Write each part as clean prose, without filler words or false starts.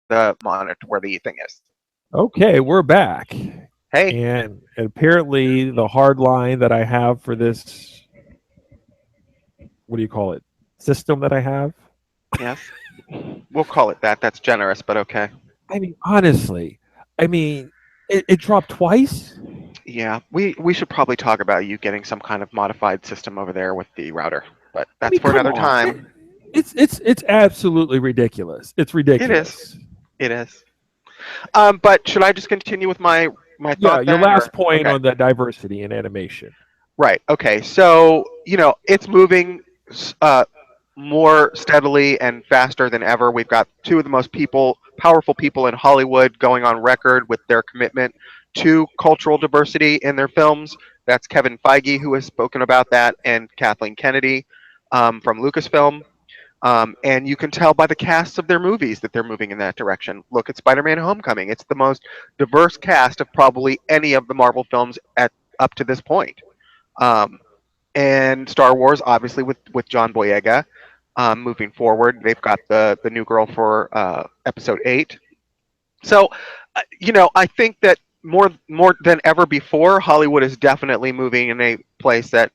the monitor where the thing is. Okay, we're back. Hey, And apparently the hard line that I have for this, what do you call it? System that I have. yes, we'll call it that. That's generous, but okay. I mean, honestly, I mean, it dropped twice. Yeah, we should probably talk about you getting some kind of modified system over there with the router, but I that's mean, for come another on. time. It's absolutely ridiculous. It's It is. ridiculous. It is. But should I just continue with my Yeah, thought your then, last or point okay? on the diversity in animation. Right. Okay. So it's moving uh, more steadily and faster than ever. We've got two of the most powerful people in Hollywood going on record with their commitment to cultural diversity in their films. That's Kevin Feige, who has spoken about that, and Kathleen Kennedy from Lucasfilm. And you can tell by the casts of their movies that they're moving in that direction. Look at Spider-Man: Homecoming; it's the most diverse cast of probably any of the Marvel films at up to this point. Um, and Star Wars, obviously, with John Boyega. Moving forward, they've got the new girl for Episode 8. So, I think that more than ever before, Hollywood is definitely moving in a place that,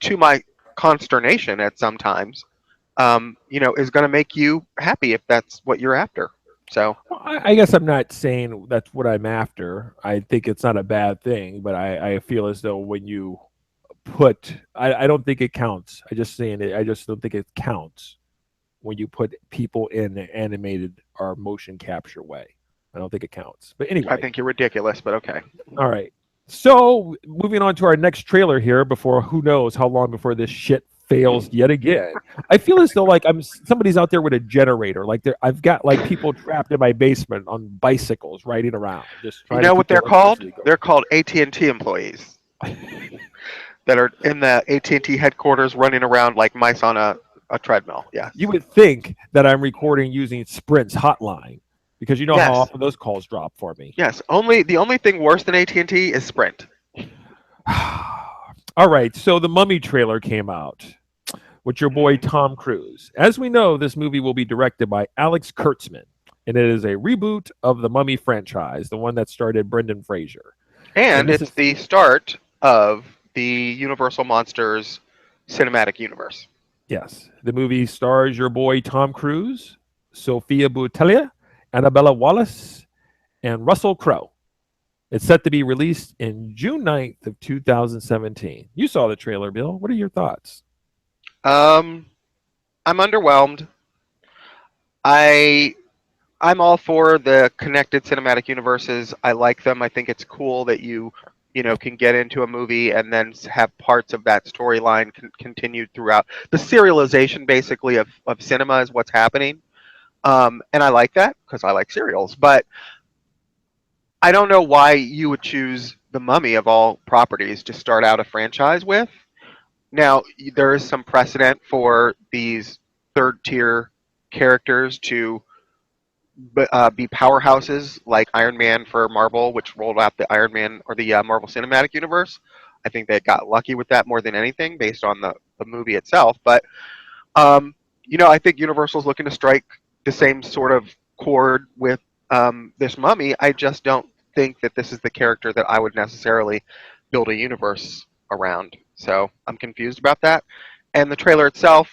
to my consternation at sometimes, is going to make you happy if that's what you're after. So, Well, I guess I'm not saying that's what I'm after. I think it's not a bad thing, but I feel as though when you I don't think it counts. I just don't think it counts when you put people in an animated or motion capture way. I don't think it counts. But I anyway, think you're ridiculous, but okay. all right. So moving on to our next trailer here before who knows how long before this shit fails yet again. I feel as though like somebody's out there with a generator. Like I've got like people trapped in my basement on bicycles riding around, just You trying to know what keep the they're called? electricity They're going. called AT&T employees that are in the AT&T headquarters running around like mice on a treadmill. Yes. You would think that I'm recording using Sprint's hotline because you know how Yes. often those calls drop for me. Yes. The only thing worse than AT&T is Sprint. All right, so the Mummy trailer came out with your boy Mhm. Tom Cruise. As we know, this movie will be directed by Alex Kurtzman, and it is a reboot of the Mummy franchise, the one that started Brendan Fraser. And And this it's is the start of the Universal Monsters cinematic universe. yes, the movie stars your boy Tom Cruise, Sophia Boutella, Annabella Wallace, and Russell Crowe. It's set to be released in June 9th of 2017. You saw the trailer, Bill. What are your thoughts? Um, I'm underwhelmed. I I'm all for the connected cinematic universes. I like them. I think it's cool that you can get into a movie and then have parts of that storyline continued throughout. The serialization, basically, of cinema is what's happening. And I like that because I like serials. But I don't know why you would choose the Mummy of all properties to start out a franchise with. Now, there is some precedent for these third tier characters to be powerhouses like Iron Man for Marvel, which rolled out the Iron Man or the Marvel Cinematic Universe. I think they got lucky with that more than anything based on the movie itself. But, um, I think Universal's looking to strike the same sort of chord with this mummy. I just don't think that this is the character that I would necessarily build a universe around. So I'm confused about that. And the trailer itself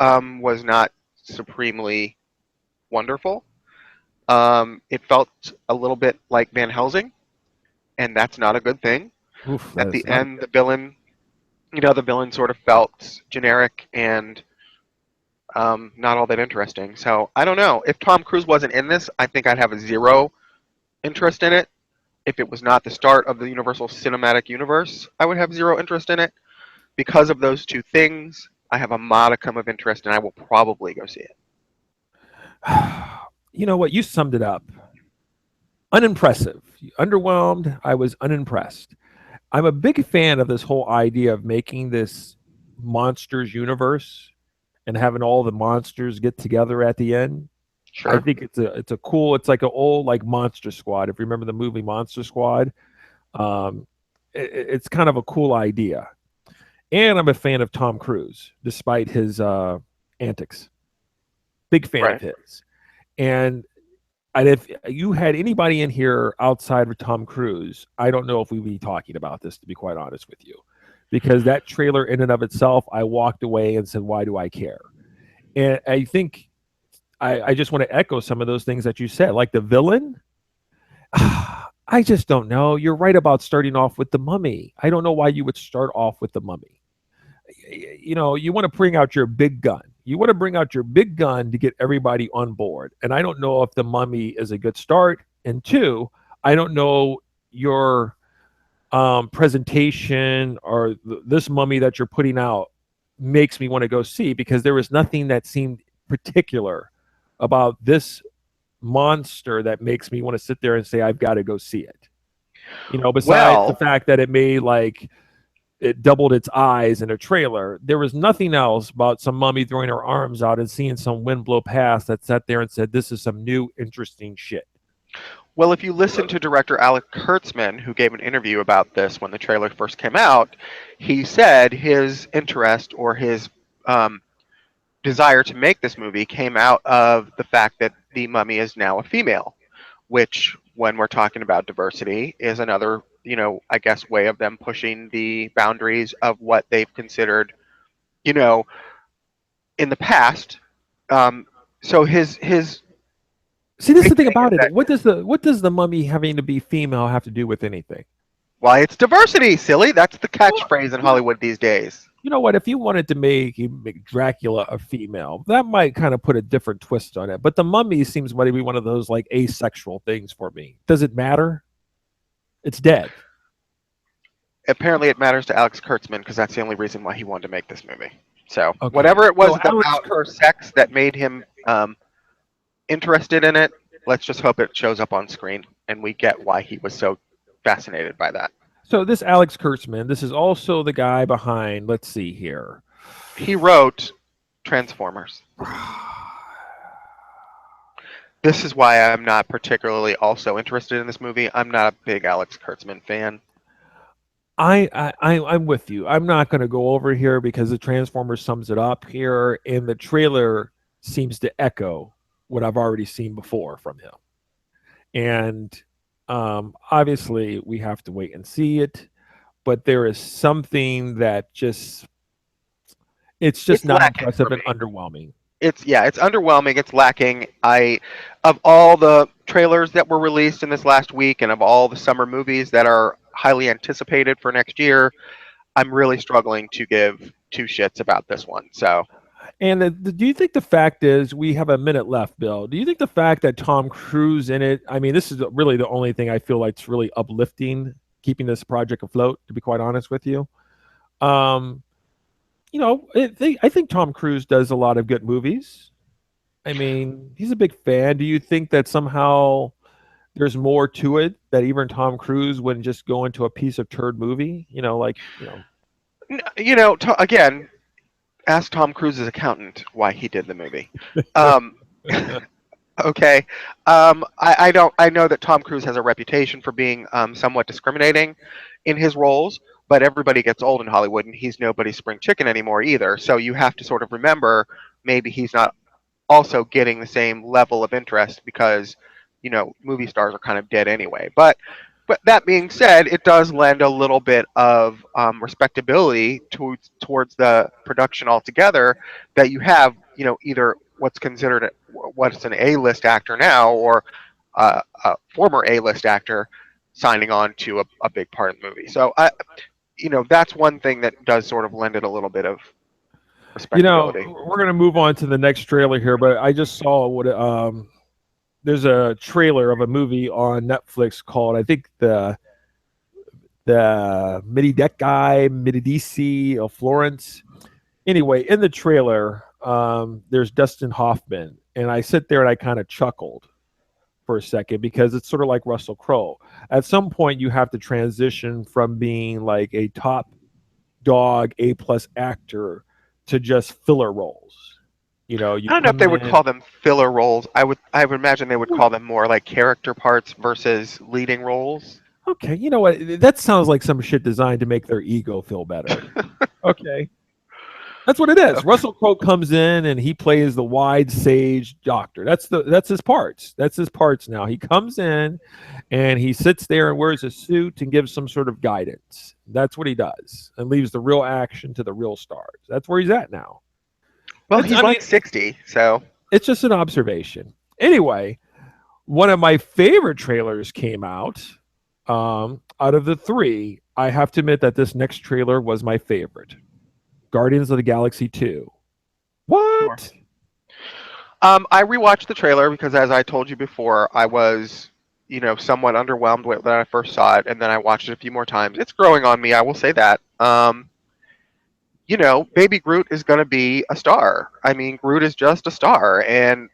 was not supremely wonderful. It felt a little bit like Van Helsing, and that's not a good thing. Oof, that At is the not a end, good. the villain sort of felt generic and not all that interesting. So I don't know. If Tom Cruise wasn't in this, I think I'd have a zero interest in it. If it was not the start of the Universal Cinematic Universe, I would have zero interest in it. Because of those two things, I have a modicum of interest, and I will probably go see it. You know what? You summed it up. Unimpressive. Underwhelmed. I was unimpressed. I'm a big fan of this whole idea of making this monsters universe and having all the monsters get together at the end. I Sure. think it's a cool. It's like an old like Monster Squad. If you remember the movie Monster Squad, um, it's kind of a cool idea. And I'm a fan of Tom Cruise, despite his antics. Big fan of Right. his. And And if you had anybody in here outside of Tom Cruise, I don't know if we'd be talking about this, to be quite honest with you, because that trailer in and of itself, I walked away and said, "Why do I care?" And I think I just want to echo some of those things that you said, like the villain. I just don't know. You're right about starting off with the mummy. I don't know why you would start off with the mummy. You know, you want to bring out your big gun. You want to bring out your big gun to get everybody on board. And I don't know if the mummy is a good start. And two, I don't know your presentation or this mummy that you're putting out makes me want to go see, because there was nothing that seemed particular about this monster that makes me want to sit there and say I've got to go see it. You know, besides the Well, fact that it made like it doubled its eyes in a trailer, there was nothing else about some mummy throwing her arms out and seeing some wind blow past that sat there and said, "This is some new interesting shit." well, if you listen to director Alec Kurtzman, who gave an interview about this when the trailer first came out, he said his interest or his um, desire to make this movie came out of the fact that the mummy is now a female, which, when we're talking about diversity, is another, I guess, way of them pushing the boundaries of what they've considered, you know, in the past. Um, so his See, this is big the thing thing is about it. that What does the mummy having to be female have to do with anything? why it's diversity, silly. That's the Well, catchphrase in you know, Hollywood these days. you know what? If you wanted to make Dracula a female, that might kind of put a different twist on it. But the mummy seems to be one of those like asexual things for me. Does it matter? It's dead. Apparently, it matters to Alex Kurtzman because that's the only reason why he wanted to make this movie. So Okay. whatever it was So Alex about her Kurt. sex that made him interested in it, let's just hope it shows up on screen and we get why he was so fascinated by that. So this Alex Kurtzman, this is also the guy behind. Let's see here. He wrote Transformers. This is why I'm not particularly also interested in this movie. I'm not a big Alex Kurtzman fan. I'm with you. I'm not going to go over here because the Transformers sums it up here, and the trailer seems to echo what I've already seen before from him. And obviously, we have to wait and see it. But there is something that just it's just It's not lacking for impressive me. and underwhelming. It's underwhelming. It's lacking. Of all the trailers that were released in this last week and of all the summer movies that are highly anticipated for next year, I'm really struggling to give two shits about this one. So And do you think the fact is we have a minute left, Bill? Do you think the fact that Tom Cruise in it? I mean, this is really the only thing I feel like it's really uplifting, keeping this project afloat. To be quite honest with you, um, I think Tom Cruise does a lot of good movies. I mean, he's a big fan. Do you think that somehow there's more to it that even Tom Cruise wouldn't just go into a piece of turd movie? again, ask Tom Cruise's accountant why he did the movie. Um, okay, I don't. I know that Tom Cruise has a reputation for being somewhat discriminating in his roles, but everybody gets old in Hollywood, and he's nobody's spring chicken anymore either. So you have to sort of remember maybe he's not also getting the same level of interest because movie stars are kind of dead anyway. But that being said, it does lend a little bit of respectability towards the production altogether that you have either what's considered what's an A-list actor now or a former A-list actor signing on to a big part of the movie. So that's one thing that does sort of lend it a little bit of respectability. We're gonna move on to the next trailer here, but I just saw what there's a trailer of a movie on Netflix called, I think, the Midi Deck Guy, Medici of Florence. Anyway, in the trailer, there's Dustin Hoffman, and I sit there and I kind of chuckled for a second because it's sort of like Russell Crowe. At some point, you have to transition from being like a top dog A+ actor to just filler roles. You I don't know if come they would in. call them filler roles. I would imagine they would call them more like character parts versus leading roles. Okay, you know what? That sounds like some shit designed to make their ego feel better. Okay. That's what it is. Okay. Russell Crowe comes in and he plays the wide sage doctor. That's his parts. That's his parts now. He comes in and he sits there and wears a suit and gives some sort of guidance. That's what he does, and leaves the real action to the real stars. That's where he's at now. Well, It's, he's I mean, like 60, so it's just an observation. Anyway, one of my favorite trailers came out. Out of the three, I have to admit that this next trailer was my favorite. Guardians of the Galaxy 2. sure. What? I rewatched the trailer because, as I told you before, I was, somewhat underwhelmed with when I first saw it, and then I watched it a few more times. It's growing on me, I will say that. Baby Groot is going to be a star. I mean, Groot is just a star, and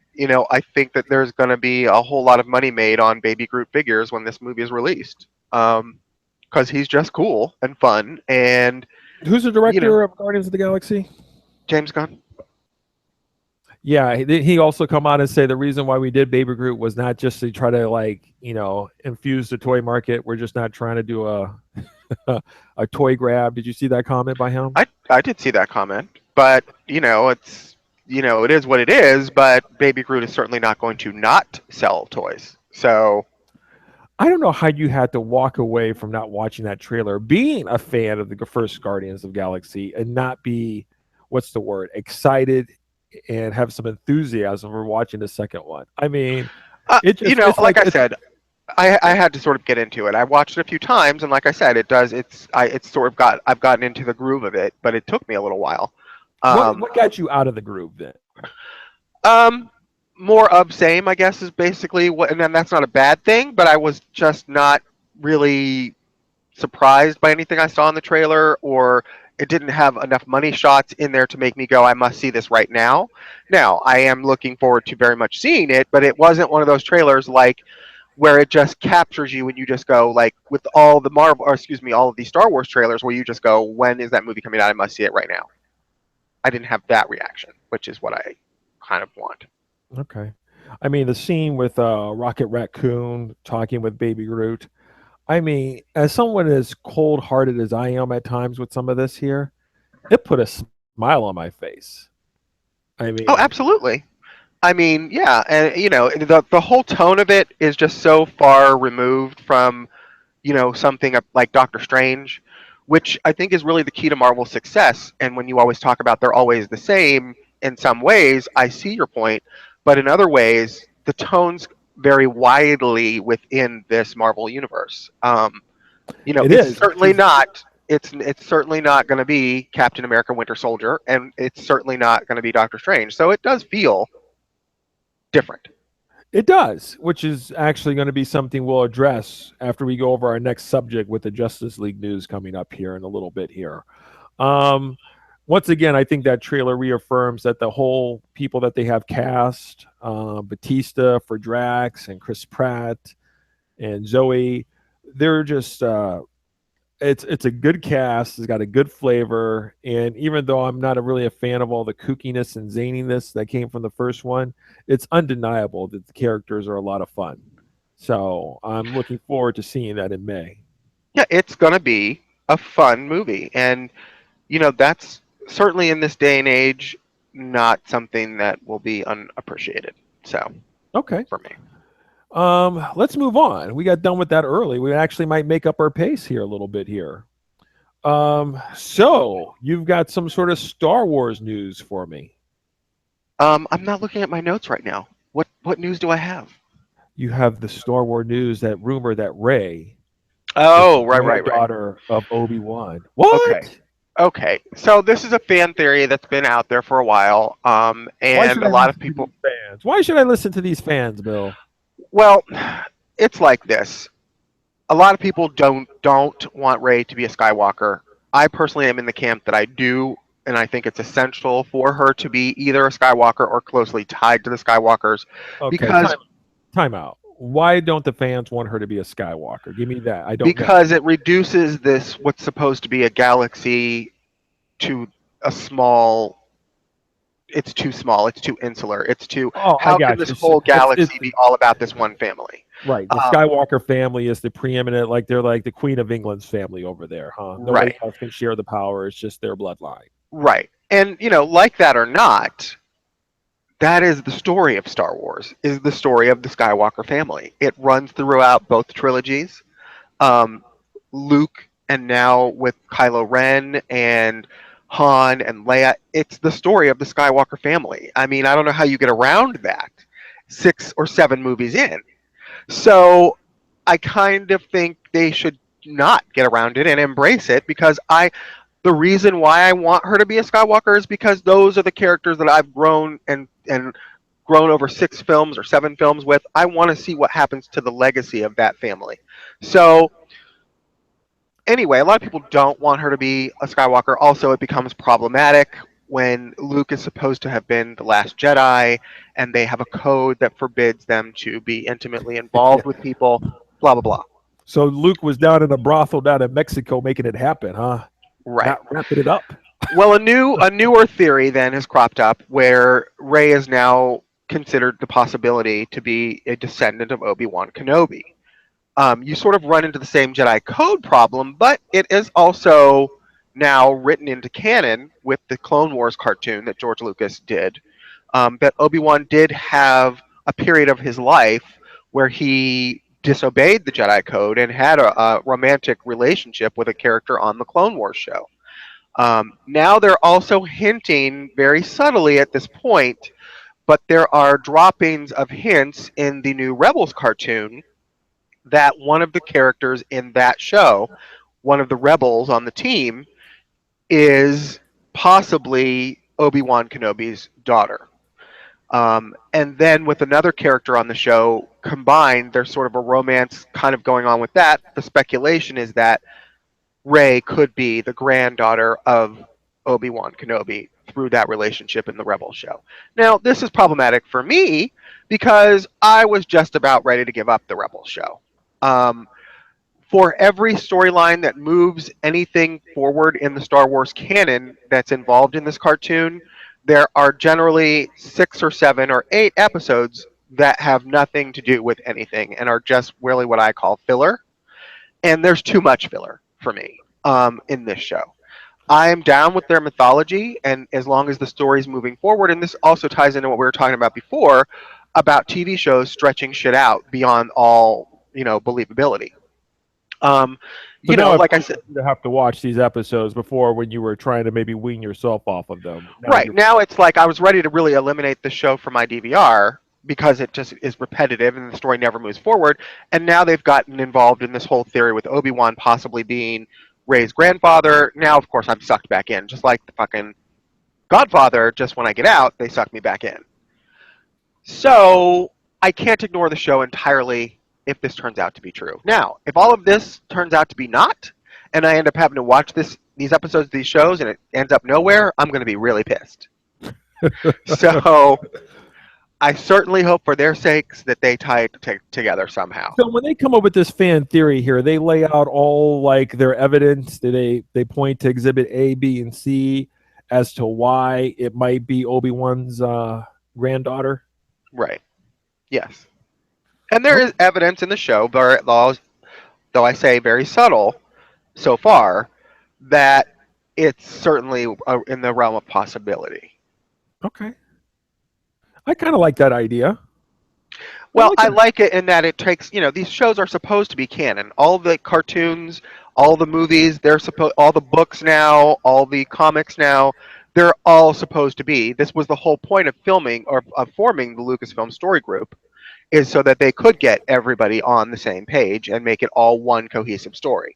I think that there's going to be a whole lot of money made on Baby Groot figures when this movie is released, because he's just cool and fun, and Who's the you know, director of Guardians of the Galaxy? James Gunn. Yeah, he also come out and say the reason why we did Baby Groot was not just to try to infuse the toy market. We're just not trying to do a a toy grab. Did you see that comment by him? I did see that comment, but it is what it is. But Baby Groot is certainly not going to not sell toys. So I don't know how you had to walk away from not watching that trailer, being a fan of the first Guardians of the Galaxy, and not be, what's the word, excited and have some enthusiasm for watching the second one. I mean, like I it's said, I had to sort of get into it. I watched it a few times, and like I said, it's sort of I've gotten into the groove of it, but it took me a little while. Um, what got you out of the groove then? um, More of same, I guess, is basically what, and then that's not a bad thing, but I was just not really surprised by anything I saw in the trailer, or it didn't have enough money shots in there to make me go, I must see this right now. Now, I am looking forward to very much seeing it, but it wasn't one of those trailers like where it just captures you and you just go like with all the Marvel, or excuse me, all of these Star Wars trailers where you just go, when is that movie coming out? I must see it right now. I didn't have that reaction, which is what I kind of want. Okay. I mean, the scene with Rocket Raccoon talking with Baby Groot. I mean, as someone as cold hearted as I am at times with some of this here, it put a smile on my face. I Oh, mean, absolutely. I mean, yeah, and the whole tone of it is just so far removed from something like Doctor Strange, which I think is really the key to Marvel's success. And when you always talk about they're always the same in some ways, I see your point, but in other ways, the tones vary widely within this Marvel universe. it It's is, which certainly is not. It's certainly not going to be Captain America: Winter Soldier, and it's certainly not going to be Doctor Strange. So it does feel different. it does, which is actually going to be something we'll address after we go over our next subject with the Justice League news coming up here in a little bit here. Um, Once again, I think that trailer reaffirms that the whole people that they have cast, Batista for Drax and Chris Pratt and Zoe, they're just it's a good cast. It's got a good flavor, and even though I'm not really a fan of all the kookiness and zaniness that came from the first one, it's undeniable that the characters are a lot of fun. So I'm looking forward to seeing that in May. Yeah, it's going to be a fun movie, and that's certainly in this day and age not something that will be unappreciated. So Okay. for me. Let's move on. We got done with that early. We actually might make up our pace here a little bit here. So you've got some sort of Star Wars news for me. I'm not looking at my notes right now. What news do I have? You have the Star Wars news, that rumor that Rey is the Oh, right. granddaughter of Obi-Wan. Okay. What? Okay. So this is a fan theory that's been out there for a while. Why And should a I lot of listen to people, these fans? Why should I listen to these fans, Bill? well, it's like this. A lot of people don't want Rey to be a Skywalker. I personally am in the camp that I do, and I think it's essential for her to be either a Skywalker or closely tied to the Skywalkers, Okay, because time out. Why don't the fans want her to be a Skywalker? Give me that. I don't know. because it reduces this what's supposed to be a galaxy to a small. It's too small. It's too insular. It's too. Oh, I How can got this you. whole It's galaxy be all about this one family? right. The Um, Skywalker family is the preeminent, like they're like the Queen of England's family over there, huh? Nobody right. else can share the power. It's just their bloodline. Right. And like that or not, that is the story of Star Wars. Is the story of the Skywalker family. It runs throughout both trilogies. Um, Luke, and now with Kylo Ren and Han and Leia, it's the story of the Skywalker family. I mean, I don't know how you get around that 6 or 7 movies in. So I kind of think they should not get around it and embrace it, because the reason why I want her to be a Skywalker is because those are the characters that I've grown and grown over 6 films or 7 films with. I want to see what happens to the legacy of that family. So anyway, a lot of people don't want her to be a Skywalker. Also, it becomes problematic when Luke is supposed to have been the last Jedi, and they have a code that forbids them to be intimately Yeah. involved with people. Blah blah blah. So Luke was down in a brothel down in Mexico making it happen, huh? Right. Not wrapping it up. Well, a newer theory then has cropped up where Rey is now considered the possibility to be a descendant of Obi-Wan Kenobi. You sort of run into the same Jedi code problem, but it is also now written into canon with the Clone Wars cartoon that George Lucas did, that Obi-Wan did have a period of his life where he disobeyed the Jedi code and had a romantic relationship with a character on the Clone Wars show. Now they're also hinting very subtly at this point, but there are droppings of hints in the new Rebels cartoon that one of the characters in that show, one of the rebels on the team, is possibly Obi-Wan Kenobi's daughter. And then with another character on the show combined, there's sort of a romance kind of going on with that. The speculation is that Rey could be the granddaughter of Obi-Wan Kenobi through that relationship in the Rebel show. Now, this is problematic for me because I was just about ready to give up the Rebel show. Um, for every storyline that moves anything forward in the Star Wars canon that's involved in this cartoon, there are generally 6 or 7 or 8 episodes that have nothing to do with anything and are just really what I call filler. And there's too much filler for me in this show. I am down with their mythology, and as long as the story's moving forward, and this also ties into what we were talking about before about TV shows stretching shit out beyond all believability. Um, So now it like I forces said, you to have to watch these episodes before when you were trying to maybe wean yourself off of them. Now right you're now it's like I was ready to really eliminate the show from my DVR because it just is repetitive and the story never moves forward. And now they've gotten involved in this whole theory with Obi-Wan possibly being Rey's grandfather. Now, of course, I'm sucked back in, just like the fucking Godfather. Just when I get out, they suck me back in. So I can't ignore the show entirely if this turns out to be true. Now, if all of this turns out to be not, and I end up having to watch these episodes of these shows and it ends up nowhere, I'm going to be really pissed. So I certainly hope for their sakes that they tie it together somehow. So when they come up with this fan theory here, they lay out all like their evidence. Do they point to Exhibit A, B, and C as to why it might be Obi-Wan's granddaughter? Right. Yes. And there is Okay. evidence in the show, though I say very subtle so far, that it's certainly in the realm of possibility. Okay. I kind of like that idea. I Well, like I that. like it in that it takes, these shows are supposed to be canon. All the cartoons, all the movies, all the books now, all the comics now, they're all supposed to be. This was the whole point of filming or of forming the Lucasfilm Story Group, is so that they could get everybody on the same page and make it all one cohesive story.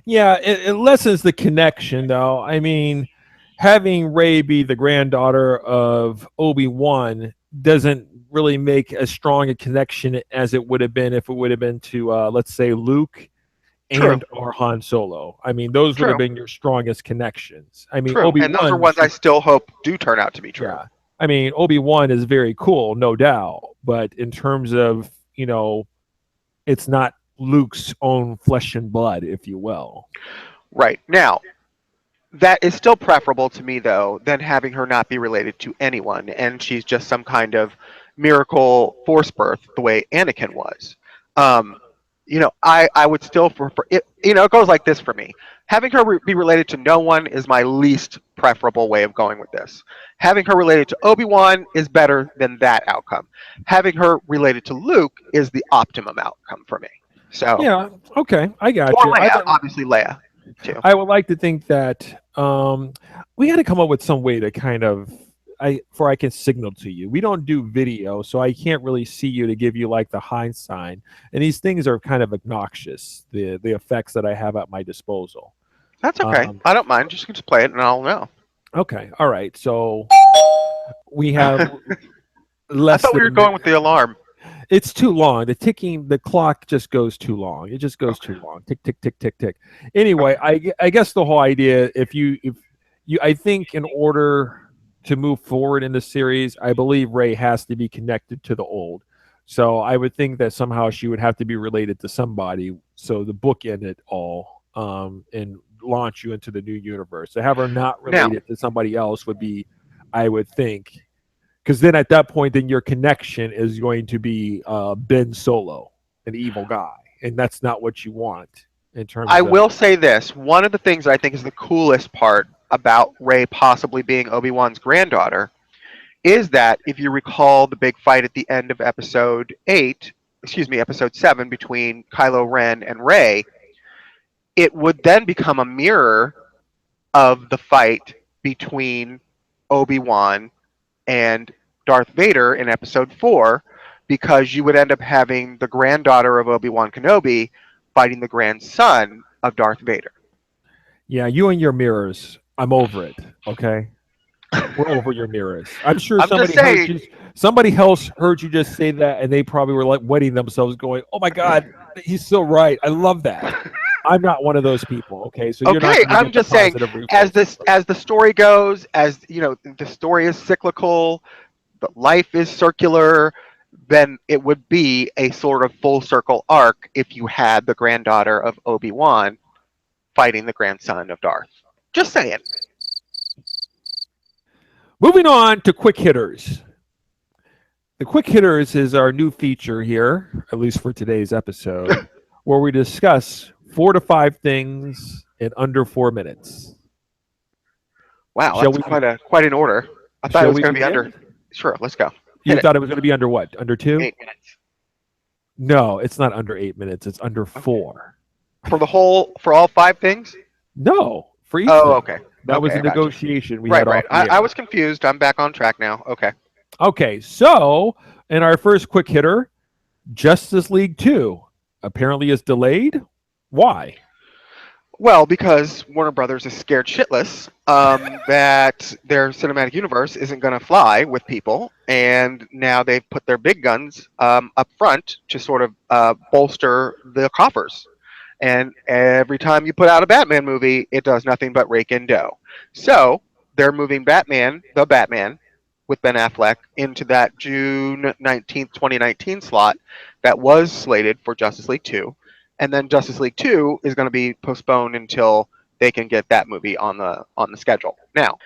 Yeah, it lessens the connection, though. I mean, having Rey be the granddaughter of Obi-Wan doesn't really make as strong a connection as it would have been if it would have been to, let's say, Luke True, and or Han Solo. I mean, those would have true, been your strongest connections. I mean, true. And those are Obi-Wan's, ones I still hope do turn out to be true. yeah. I mean, Obi-Wan is very cool, no doubt. But in terms of, it's not Luke's own flesh and blood, if you will. Right. Now, that is still preferable to me, though, than having her not be related to anyone, and she's just some kind of miracle force birth, the way Anakin was. Um, I would still prefer it. It goes like this for me. Having her be related to no one is my least preferable way of going with this. Having her related to Obi-Wan is better than that outcome. Having her related to Luke is the optimum outcome for me. So, Yeah. Okay. I got or you. Leia, obviously Leia too. I would like to think that we had to come up with some way to kind of I can signal to you. We don't do video, so I can't really see you to give you like the hind sign. And these things are kind of obnoxious. The effects that I have at my disposal. That's okay. Um, I don't mind. Just play it and I'll know. okay. All right. So we have I less thought we than a were going with minute. the alarm. It's too long. The clock just goes too long. It just goes too Okay. long. Tick, tick, tick, tick, tick. Anyway, Okay. I guess the whole idea, if you, I think in order to move forward in the series, I believe Ray has to be connected to the old. So I would think that somehow she would have to be related to somebody. So the book end it all, and launch you into the new universe. To have her not Now, related to somebody else would be, I would think, because then at that point, then your connection is going to be Ben Solo, an evil guy, and that's not what you want in I terms of. will say this. One of the things I think is the coolest part about Rey possibly being Obi-Wan's granddaughter is that if you recall the big fight at the end of episode 7 between Kylo Ren and Rey, it would then become a mirror of the fight between Obi-Wan and Darth Vader in episode 4 because you would end up having the granddaughter of Obi-Wan Kenobi fighting the grandson of Darth Vader. Yeah, you and your mirrors. I'm over it. Okay, we're over your mirrors. I'm sure I'm just somebody heard saying, you. Somebody else heard you just say that, and they probably were like wetting themselves, going, "Oh my God, he's so right. I love that." I'm not one of those people. Okay, so you're not okay, going to I'm get the just saying, positive reinforcement from as the story goes, as the story is cyclical, the life is circular, then it would be a sort of full circle arc if you had the granddaughter of Obi-Wan fighting the grandson of Darth. Just saying. me. Moving on to quick hitters. The quick hitters is our new feature here, at least for today's episode, where we discuss 4 to 5 things in under 4 minutes. Wow, Shall that's we? quite an order. I thought it Shall was we going to be under. begin? Sure, let's go. You Hit it. thought it was going to be under what? Under two? 8 minutes. No, it's not under 8 minutes. It's under Okay. four. For all 5 things? No, for each Oh, thing. okay. That was Okay, a I got you. negotiation we Right, had right. off the I air. was confused. I'm back on track now. Okay. Okay, so in our first quick hitter, Justice League 2 apparently is delayed. Why? Well, because Warner Brothers is scared shitless that their cinematic universe isn't going to fly with people, and now they've put their big guns up front to sort of bolster the coffers. And every time you put out a Batman movie, it does nothing but rake in dough. So they're moving the Batman, with Ben Affleck into that June 19th, 2019 slot that was slated for Justice League 2. And then Justice League 2 is going to be postponed until they can get that movie on the schedule. Now,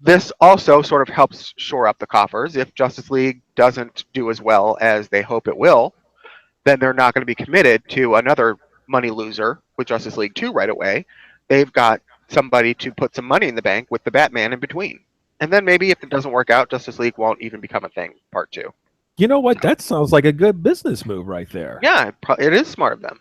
this also sort of helps shore up the coffers. If Justice League doesn't do as well as they hope it will, then they're not going to be committed to another money loser with Justice League 2 right away. They've got somebody to put some money in the bank with the Batman in between. And then maybe if it doesn't work out, Justice League won't even become a thing, part 2. You know what? So, That sounds like a good business move right there. yeah, it is smart of them.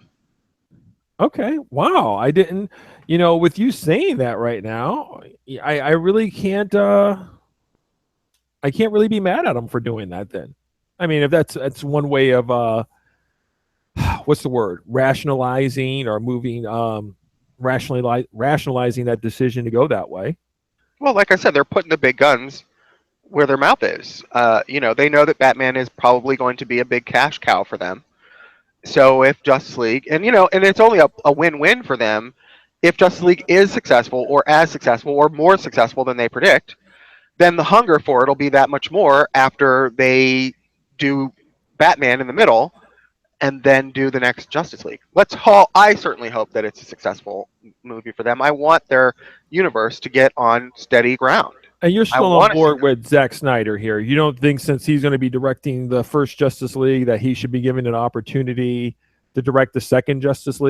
Okay. Wow. I didn't, with you saying that right now, I really can't I can't really be mad at them for doing that then. I mean, if that's one way of what's the word? Rationalizing or moving rationalizing that decision to go that way. Well, like I said, they're putting the big guns where their mouth is. They know that Batman is probably going to be a big cash cow for them. So if Justice League, and it's only a win-win for them, if Justice League is successful or as successful or more successful than they predict, then the hunger for it will be that much more after they do Batman in the middle and then do the next Justice League. I certainly hope that it's a successful movie for them. I want their universe to get on steady ground. And you're I still on want to see board with Zack Snyder here. You don't think since he's going to be directing the first Justice League that he should be given an opportunity to direct the second Justice Well,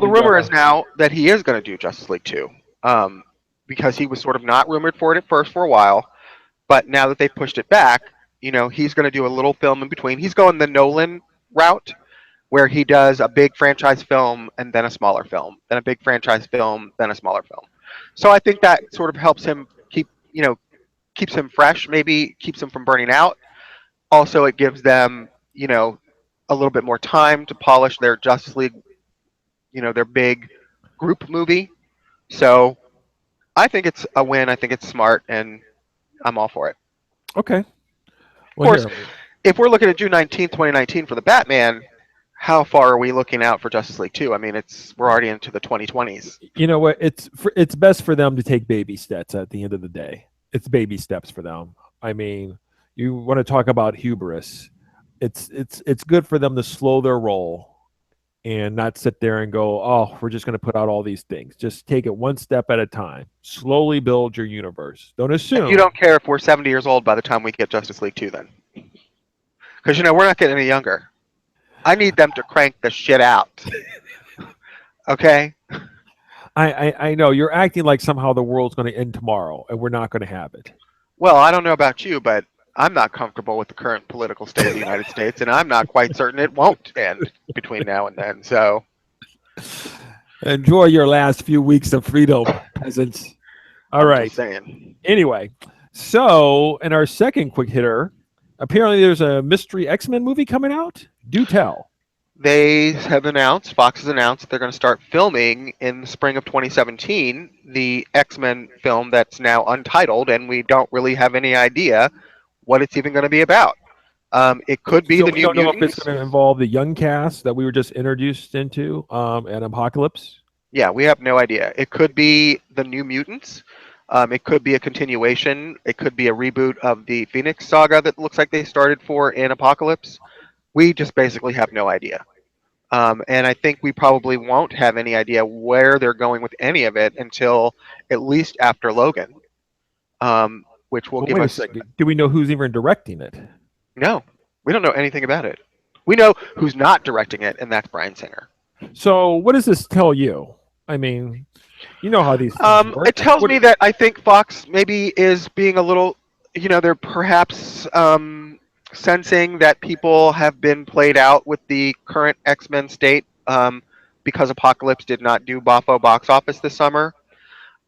the League. rumor is now that he is going to do Justice League 2, um, because he was sort of not rumored for it at first for a while, but now that they pushed it back, he's going to do a little film in between. He's going the Nolan route, where he does a big franchise film and then a smaller film, then a big franchise film, then a smaller film. So I think that sort of helps him keeps him fresh, maybe keeps him from burning out. Also, it gives them, a little bit more time to polish their Justice League, their big group movie. So I think it's a win. I think it's smart, and I'm all for it. Okay. Of Well, course, here. if we're looking at June 19th, 2019 for the Batman, how far are we looking out for Justice League 2? I mean, we're already into the 2020s. You know what? It's best for them to take baby steps. At the end of the day, it's baby steps for them. I mean, you want to talk about hubris? It's good for them to slow their roll and not sit there and go, oh, we're just going to put out all these things. Just take it one step at a time. Slowly build your universe. Don't And you assume. don't care if we're 70 years old by the time we get Justice League 2 then. Because, we're not getting any younger. I need them to crank the shit out. Okay? I know you're acting like somehow the world's going to end tomorrow and we're not going to have it. Well, I don't know about you, but I'm not comfortable with the current political state of the United States, and I'm not quite certain it won't end between now and then. So Enjoy your last few weeks of freedom, peasants. All I'm right. just saying. Anyway, so in our second quick hitter, apparently there's a mystery X-Men movie coming out. Do tell. Fox has announced that they're going to start filming in the spring of 2017 the X-Men film that's now untitled, and we don't really have any idea what it's even going to be about. It could be So the we New don't know if it's Mutants. going to involve the young cast that we were just introduced into, and Apocalypse. Yeah, we have no idea. It could be the New Mutants. It could be a continuation. It could be a reboot of the Phoenix saga that looks like they started for in Apocalypse. We just basically have no idea. And I think we probably won't have any idea where they're going with any of it until at least after Logan, which will Well, give wait a us second. Do we know who's even directing it? no. We don't know anything about it. We know who's not directing it, and that's Bryan Singer. So what does this tell you? I mean, you know how these things It work. tells What? me that I think Fox maybe is being a little, they're perhaps sensing that people have been played out with the current X-Men state, because Apocalypse did not do Boffo box office this summer.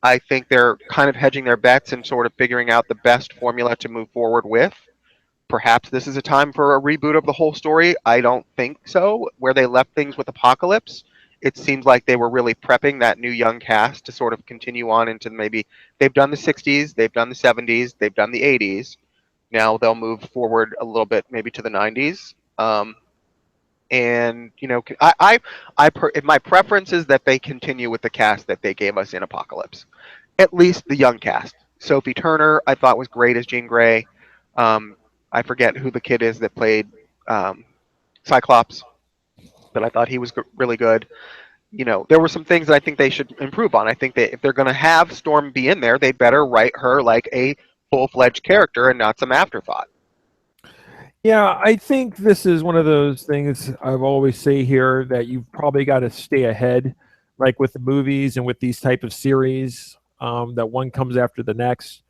I think they're kind of hedging their bets and sort of figuring out the best formula to move forward with. Perhaps this is a time for a reboot of the whole story. I don't think so. Where they left things with Apocalypse, it seems like they were really prepping that new young cast to sort of continue on into maybe they've done the 60s, they've done the 70s, they've done the 80s. Now they'll move forward a little bit, maybe to the 90s. And my preference is that they continue with the cast that they gave us in Apocalypse, at least the young cast. Sophie Turner, I thought was great as Jean Grey. Um, I forget who the kid is that played um, Cyclops, but I thought he was really good. There were some things that I think they should improve on. I think that if they're going to have Storm be in there, they better write her like a full-fledged character and not some afterthought. Yeah, I think this is one of those things I've always say here that you've probably got to stay ahead, like with the movies and with these type of series, that one comes after the next.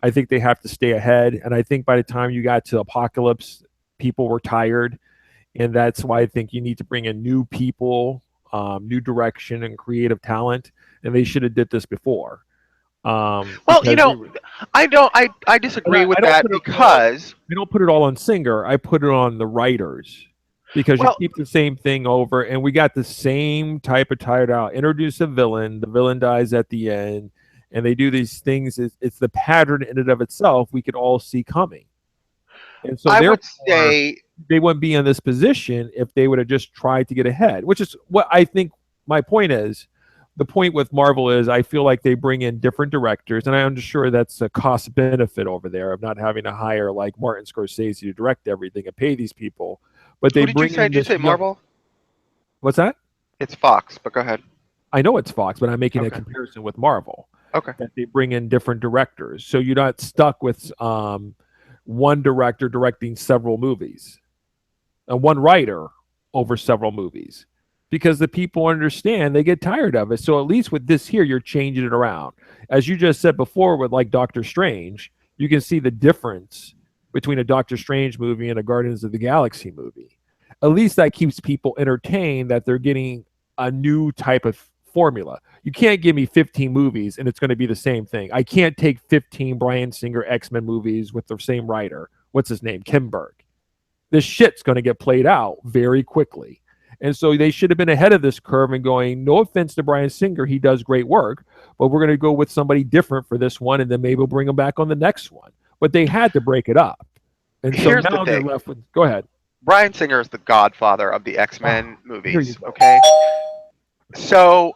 I think they have to stay ahead, and I think by the time you got to Apocalypse, people were tired, and that's why I think you need to bring in new people, new direction, and creative talent, and they should have did this before, Well, because I don't. I and disagree with I don't that put it all. because I don't put it all on Singer. I put it on the writers because you well, keep the same thing over, and we got the same type of tired out. Introduce a villain. The villain dies at the end, and they do these things. It's the pattern in and of itself we could all see coming, and so I would therefore say they wouldn't be in this position if they would have just tried to get ahead. Which is what I think. My point is, the point with Marvel is I feel like they bring in different directors, and I'm sure that's a cost benefit over there of not having to hire like Martin Scorsese to direct everything and pay these people. But they who did you bring say? in Did you this say young. Marvel? What's that? It's Fox, but go ahead. I know it's Fox, but I'm making a Okay. comparison with Marvel. Okay. That they bring in different directors, so you're not stuck with one director directing several movies and one writer. over several movies because the people understand they get tired of it. So at least with this here, you're changing it around. As you just said before, with like Doctor Strange, you can see the difference between a Doctor Strange movie and a Guardians of the Galaxy movie. At least that keeps people entertained that they're getting a new type of formula. You can't give me 15 movies and it's going to be the same thing. I can't take 15 Bryan Singer X-Men movies with the same writer. What's his name? Kimberg. This shit's going to get played out very quickly. And so they should have been ahead of this curve and going, no offense to Bryan Singer, he does great work, but we're going to go with somebody different for this one, and then maybe we'll bring him back on the next one. But they had to break it up. And so Here's the now they're thing. left with, go ahead. Bryan Singer is the godfather of the Oh, X-Men here you movies, go. okay? So,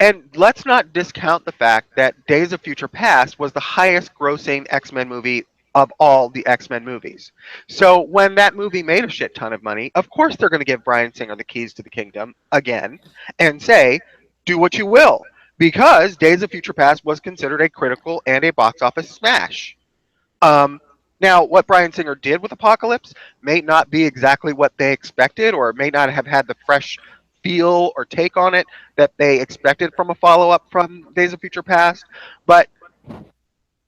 and let's not discount the fact that Days of Future Past was the highest grossing X-Men movie of all the X-Men movies. So when that movie made a shit ton of money, of course they're going to give Bryan Singer the keys to the kingdom again and say, do what you will. Because Days of Future Past was considered a critical and a box office smash. Um, Now, what Bryan Singer did with Apocalypse may not be exactly what they expected, or may not have had the fresh feel or take on it that they expected from a follow up from Days of Future Past. But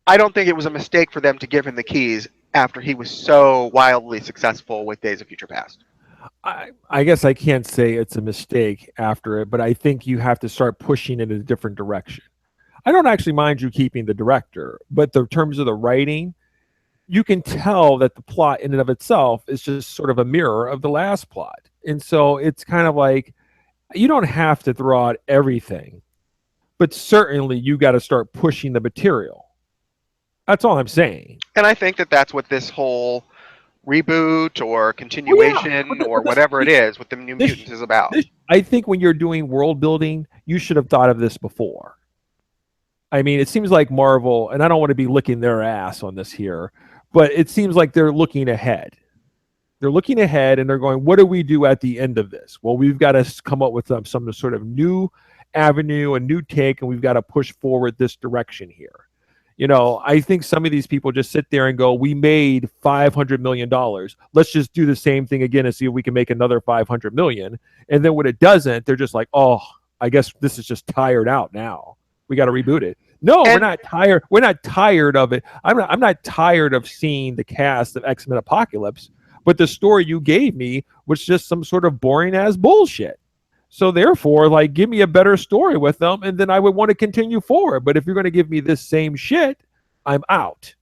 I don't think it was a mistake for them to give him the keys after he was so wildly successful with Days of Future Past. I guess I can't say it's a mistake after it, but I think you have to start pushing it in a different direction. I don't actually mind you keeping the director, but the terms of the writing, you can tell that the plot in and of itself is just sort of a mirror of the last plot. And so it's kind of like you don't have to throw out everything, but certainly you got to start pushing the material. That's all I'm saying. And I think that that's what this whole reboot or Oh yeah, continuation or whatever it is with the New this Mutants is about. this I think when you're doing world building, you should have thought of this before. I mean, it seems like Marvel, and I don't want to be licking their ass on this here, but it seems like they're looking ahead. They're looking ahead and they're going, what do we do at the end of this? Well, we've got to come up with some sort of new avenue, a new take, and we've got to push forward this direction here. I think some of these people just sit there and go, we made $500 million. Let's just do the same thing again and see if we can make another 500 million. And then when it doesn't, they're just like, oh, I guess this is just tired out now. We got to reboot it. No, we're And not tired. We're not tired of it. I'm not tired of seeing the cast of X-Men Apocalypse, but the story you gave me was just some sort of boring ass bullshit. So therefore, like, give me a better story with them, and then I would want to continue forward. But if you're going to give me this same shit, I'm out.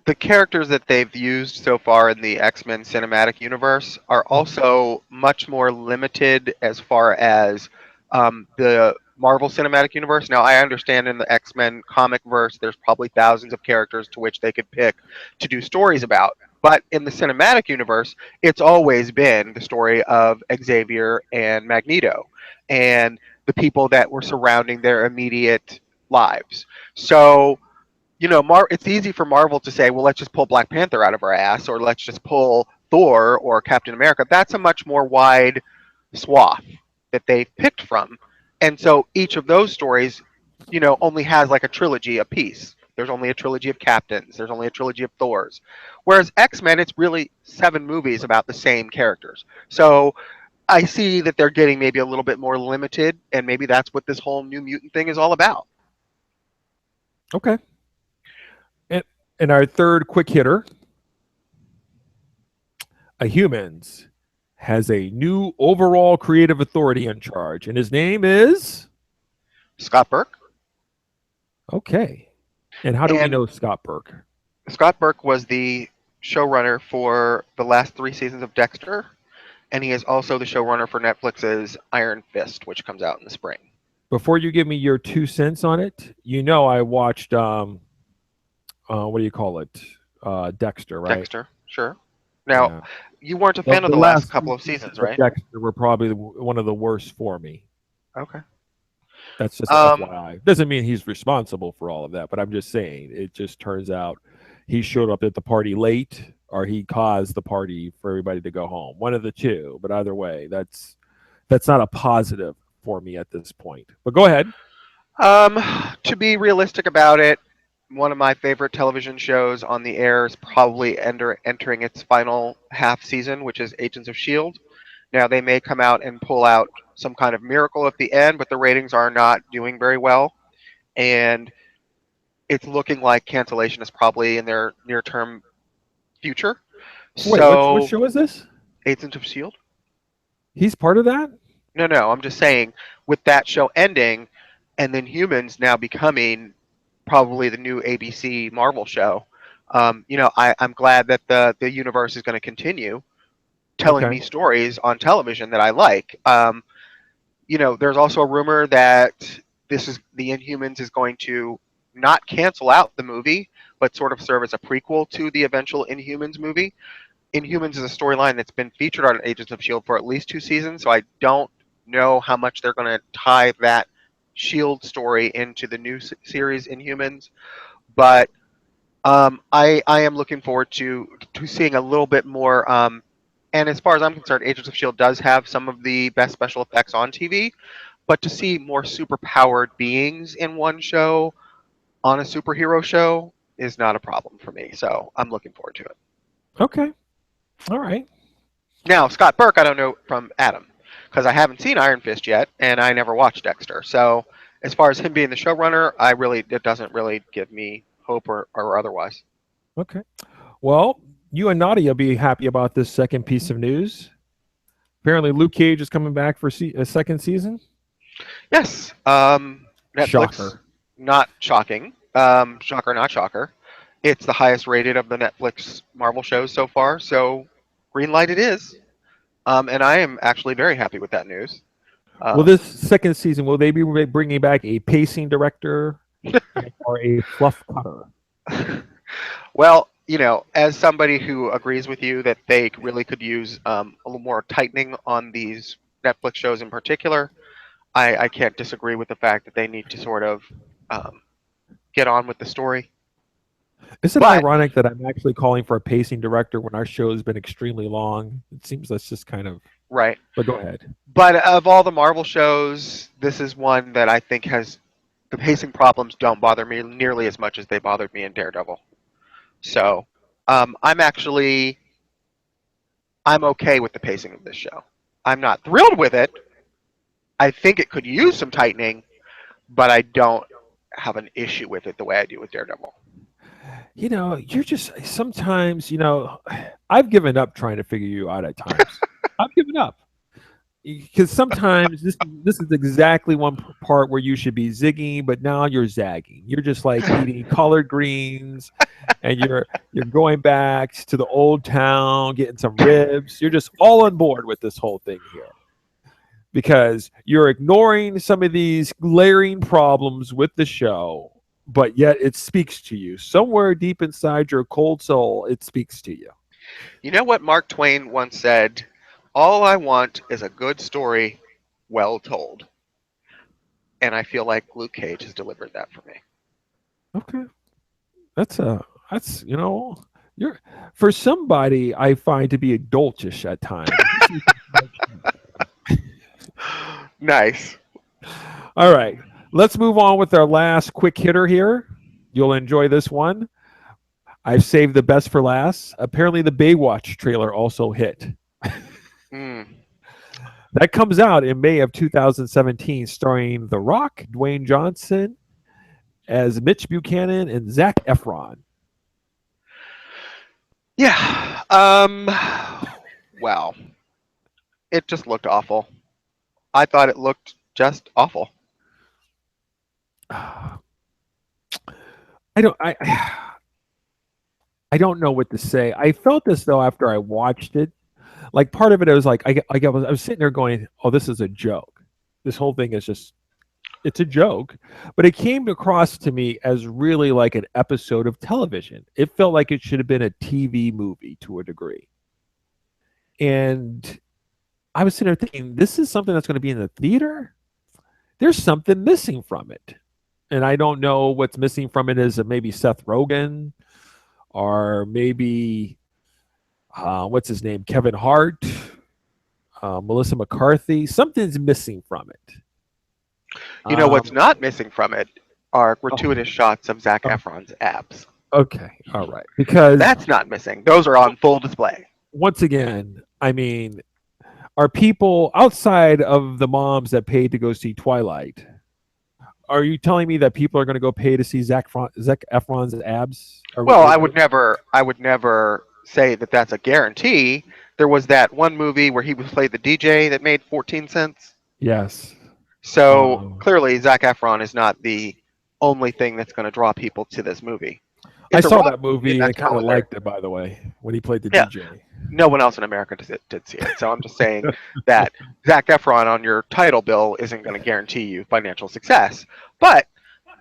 the characters that they've used so far in the X-Men cinematic universe are also much more limited as far as the Marvel cinematic universe. Now, I understand in the X-Men comic verse, there's probably thousands of characters to which they could pick to do stories about. But in the cinematic universe, it's always been the story of Xavier and Magneto and the people that were surrounding their immediate lives. So it's easy for Marvel to say, well, let's just pull Black Panther out of our ass, or let's just pull Thor or Captain America. That's a much more wide swath that they've picked from. And so each of those stories, only has like a trilogy a piece. There's only a trilogy of Captains, there's only a trilogy of Thors. Whereas X Men, it's really 7 movies about the same characters. So I see that they're getting maybe a little bit more limited, and maybe that's what this whole New Mutant thing is all about. Okay. And, and our third quick hitter, a humans, has a new overall creative authority in charge, and his name is Scott Burke. okay. And how do we And know Scott Burke? Scott Burke was the showrunner for the last 3 seasons of Dexter, and he is also the showrunner for Netflix's Iron Fist, which comes out in the spring. Before you give me your 2 cents on it, I watched what do you call it? Dexter, right? Dexter, sure. Now, Yeah. you weren't a The, fan of the the last last couple two of seasons seasons, of right? Dexter were probably one of the worst for me. Okay. That's just a Um, FYI. Doesn't mean he's responsible for all of that, but I'm just saying it just turns out he showed up at the party late or he caused the party for everybody to go home. One of the two, but either way, that's not a positive for me at this point. But go ahead. um, to be realistic about it, one of my favorite television shows on the air is probably entering its final half season, which is Agents of Shield. Now they may come out and pull out some kind of miracle at the end, but the ratings are not doing very well, and it's looking like cancellation is probably in their near-term future. Wait, what So, show is this? Agents of Shield? He's part of that? No, no, I'm just saying with that show ending, and then Humans now becoming probably the new ABC Marvel show. I'm glad that the universe is going to continue telling Okay. me stories on television that I like. There's also a rumor that this is the Inhumans is going to not cancel out the movie, but sort of serve as a prequel to the eventual Inhumans movie. Inhumans is a storyline that's been featured on Agents of Shield for at least 2 seasons, so I don't know how much they're going to tie that Shield story into the new series Inhumans. But I am looking forward to seeing a little bit more. And as far as I'm concerned, Agents of Shield does have some of the best special effects on TV. But to see more super powered beings in one show on a superhero show is not a problem for me. So I'm looking forward to it. Okay. All right. Now, Scott Burke, I don't know from Adam because I haven't seen Iron Fist yet, and I never watched Dexter. So as far as him being the showrunner, it doesn't really give me hope or otherwise. Okay. Well, you and Nadia will be happy about this second piece of news. Apparently, Luke Cage is coming back for a second season. Yes. Netflix, Shocker. not shocking. Shocker, not shocker. It's the highest rated of the Netflix Marvel shows so far, so green light it is. And I am actually very happy with that news. Will Um, this second season, will they be bringing back a pacing director or a fluff cutter? well, as somebody who agrees with you that they really could use a little more tightening on these Netflix shows in particular, I can't disagree with the fact that they need to sort of um, get on with the story. Is it But ironic that I'm actually calling for a pacing director when our show has been extremely long? It seems that's just kind of. right. But go ahead. But of all the Marvel shows, this is one that I think has the pacing problems don't bother me nearly as much as they bothered me in Daredevil. So I'm actually I'm okay with the pacing of this show. I'm not thrilled with it. I think it could use some tightening, but I don't have an issue with it the way I do with Daredevil. You're just sometimes, I've given up trying to figure you out at times. I've given up because sometimes this is exactly one part where you should be zigging, but now you're zagging. You're just like eating collard greens, and you're going back to the old town, getting some ribs. You're just all on board with this whole thing here because you're ignoring some of these glaring problems with the show, but yet it speaks to you. Somewhere deep inside your cold soul, it speaks to you. You know what Mark Twain once said? All I want is a good story, well told. And I feel like Luke Cage has delivered that for me. Okay. That's you're for somebody I find to be adultish at times. Nice. All right. Let's move on with our last quick hitter here. You'll enjoy this one. I've saved the best for last. Apparently the Baywatch trailer also hit. Mm. That comes out in May of 2017, starring The Rock, Dwayne Johnson as Mitch Buchanan, and Zach Efron. Yeah. Wow. It just looked awful. I thought it looked just awful. I don't I don't know what to say. I felt as though after I watched it, like part of it, I was like, I was sitting there going, "Oh, this is a joke. This whole thing is just, it's a joke." But it came across to me as really like an episode of television. It felt like it should have been a TV movie to a degree. And I was sitting there thinking, this is something that's going to be in the theater. There's something missing from it, and I don't know what's missing from it. Is maybe Seth Rogen, or maybe what's his name, Kevin Hart, Melissa McCarthy. Something's missing from it. You know what's Um, not missing from it are Oh, gratuitous shots of Zac oh, Efron's abs. okay, all right. Because That's not missing. Those are on full display. once again, I mean, are people outside of the moms that paid to go see Twilight? Are you telling me that people are going to go pay to see Zac Efron's abs? Well, I would never say that that's a guarantee. There was that one movie where he was played the DJ that made 14 cents. Yes. So Um, clearly, Zac Efron is not the only thing that's going to draw people to this movie. I If The saw Rock that did it, movie and that's kind of probably there. liked it, by the way, when he played the Yeah, DJ. no one else in America did see it. So I'm just saying that Zac Efron on your title bill isn't going to guarantee you financial success. But,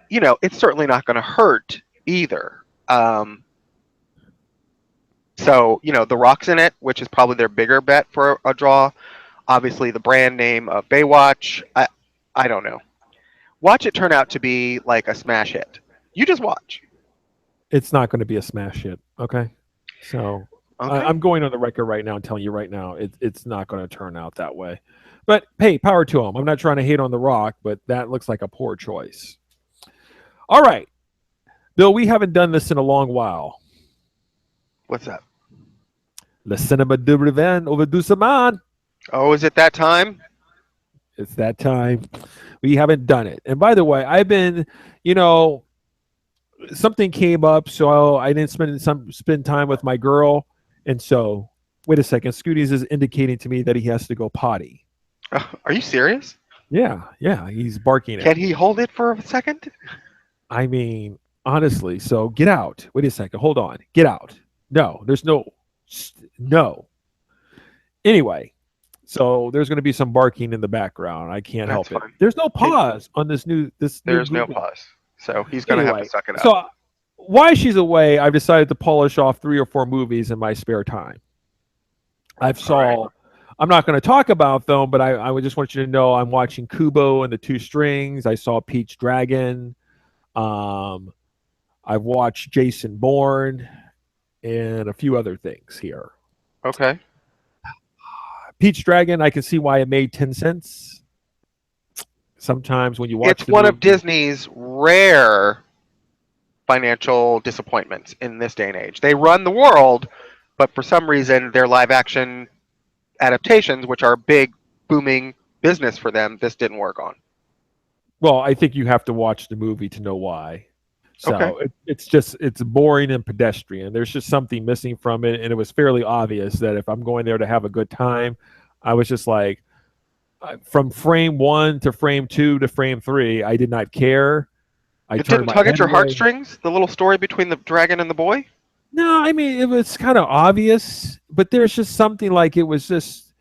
it's certainly not going to hurt either. So, The Rock's in it, which is probably their bigger bet for a draw. Obviously, the brand name of Baywatch. I don't know. Watch it turn out to be like a smash hit. You just watch. It's not going to be a smash hit. Okay. So Okay. I'm going on the record right now and telling you right now it's not going to turn out that way. But hey, power to him. I'm not trying to hate on The Rock, but that looks like a poor choice. All right, Bill, we haven't done this in a long while. What's up? Le cinéma de Revenge over du Saman. Oh, is it that time? It's that time. We haven't done it. And by the way, I've been, you know, something came up, so I didn't spend time with my girl, and so wait a second. Scooties is indicating to me that he has to go potty. Are you serious? Yeah, he's barking Can at he me. hold it for a second? I mean, honestly, so get out. Wait a second. Hold on. Get out. No, there's no. Anyway, so there's going to be some barking in the background. I can't That's help it. fine. There's no He, pause on this new there's no movie. pause. So he's going to have to Anyway, suck it up. so while she's away, I've decided to polish off 3 or 4 movies in my spare time. I've All right. saw. I'm not going to talk about them, but I would just want you to know I'm watching Kubo and the Two Strings. I saw Peach Dragon. Um, I've watched Jason Bourne and a few other things here. Okay. Peach Dragon, I can see why it made 10 cents. Sometimes when you watch It's the one of movie, Disney's rare financial disappointments in this day and age. They run the world, but for some reason, their live action adaptations, which are big, booming business for them, this didn't work on. well, I think you have to watch the movie to know why. Okay. So it's boring and pedestrian. There's just something missing from it, and it was fairly obvious that if I'm going there to have a good time, I was just like, from frame one to frame two to frame three, I did not care. I It turned didn't my tug at head your away. heartstrings, the little story between the dragon and the boy? No, I mean it was kind of obvious, but there's just something like it was just.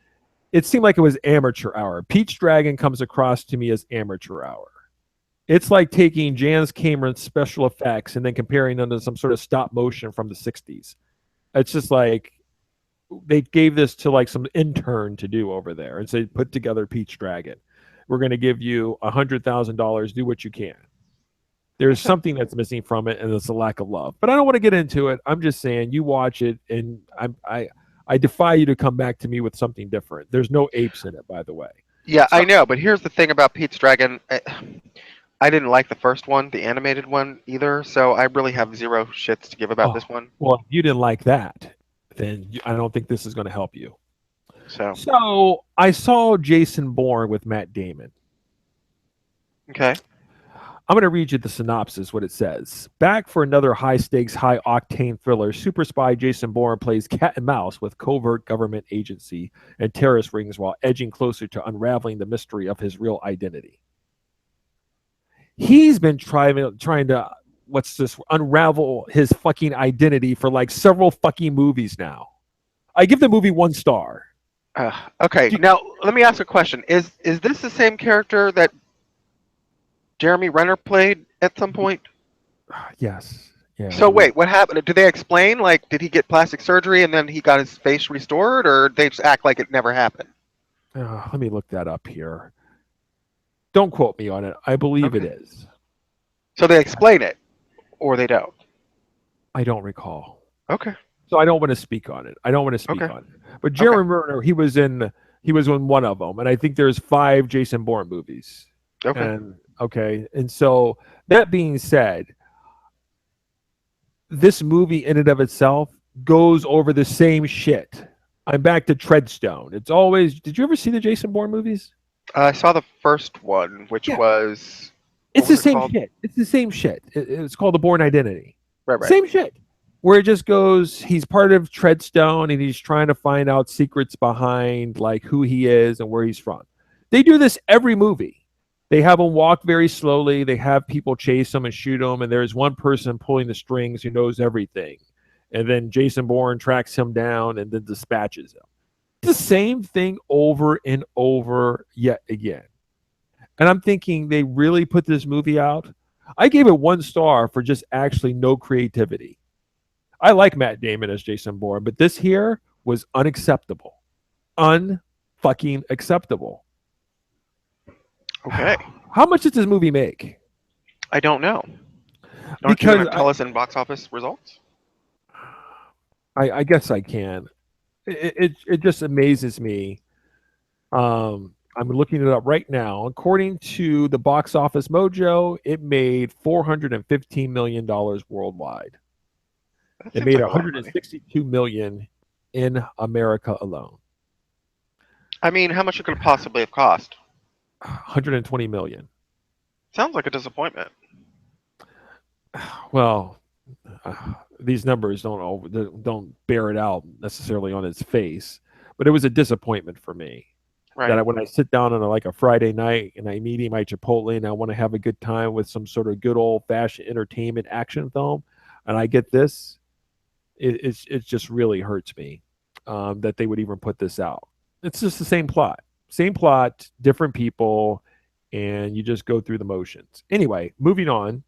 It seemed like it was amateur hour. Peach Dragon comes across to me as amateur hour. It's like taking Jan's Cameron's special effects and then comparing them to some sort of stop motion from the 60s. It's just like they gave this to like some intern to do over there and say, put together Peach Dragon. We're going to give you $100,000. Do what you can. There's Okay. something that's missing from it, and it's a lack of love. But I don't want to get into it. I'm just saying, you watch it, and I defy you to come back to me with something different. There's no apes in it, by the way. Yeah, So, I know, but here's the thing about Pete's Dragon. I didn't like the first one, the animated one, either, so I really have zero shits to give about oh, this one. well, if you didn't like that, then I don't think this is going to help you. So, So I saw Jason Bourne with Matt Damon. okay. I'm going to read you the synopsis, what it says. Back for another high stakes, high octane thriller, super spy Jason Bourne plays cat and mouse with covert government agency and terrorist rings while edging closer to unraveling the mystery of his real identity. He's been trying to what's this unravel his fucking identity for like several fucking movies now. I give the movie 1 star. Okay, now let me ask a question. Is this the same character that Jeremy Renner played at some point? Yes. Yeah, So it is. wait, what happened? Did they explain? Like, did he get plastic surgery and then he got his face restored, or they just act like it never happened? Let me look that up here. Don't quote me on it. I believe it Okay. is. So they explain it, or they don't. I don't recall. Okay. So I don't want to speak on it. I don't want to speak Okay. on it. But Okay. Jeremy Renner, he was in one of them, and I think there's 5 Jason Bourne movies, Okay. and Okay. And so that being said, this movie in and of itself goes over the same shit. I'm back to Treadstone. It's always. Did you ever see the Jason Bourne movies? I saw the first one, which Yeah. was what It's was the it same called? shit. It's the same shit. It's called the Bourne Identity. Right, right. Same shit. Where it just goes, he's part of Treadstone and he's trying to find out secrets behind like who he is and where he's from. They do this every movie. They have him walk very slowly. They have people chase him and shoot him, and there's one person pulling the strings who knows everything. And then Jason Bourne tracks him down and then dispatches him. It's the same thing over and over yet again. And I'm thinking they really put this movie out. I gave it 1 star for just actually no creativity. I like Matt Damon as Jason Bourne, but this here was unacceptable. Unfucking acceptable. Okay. How much did this movie make? I don't know. Aren't you going Because to tell us in box office results? I guess I can. It just amazes me. I'm looking it up right now. According to the Box Office Mojo, it made $415 million worldwide. That It seems made like a lot of money. 162 million in America alone. I mean, how much it could possibly have cost? 120 million. Sounds like a disappointment. Well, these numbers don't bear it out necessarily on its face, but it was a disappointment for me. Right. That when I sit down on like a Friday night and I'm eating my Chipotle and I want to have a good time with some sort of good old fashioned entertainment action film, and I get this, it just really hurts me that they would even put this out. It's just the same plot, different people, and you just go through the motions. Anyway, moving on.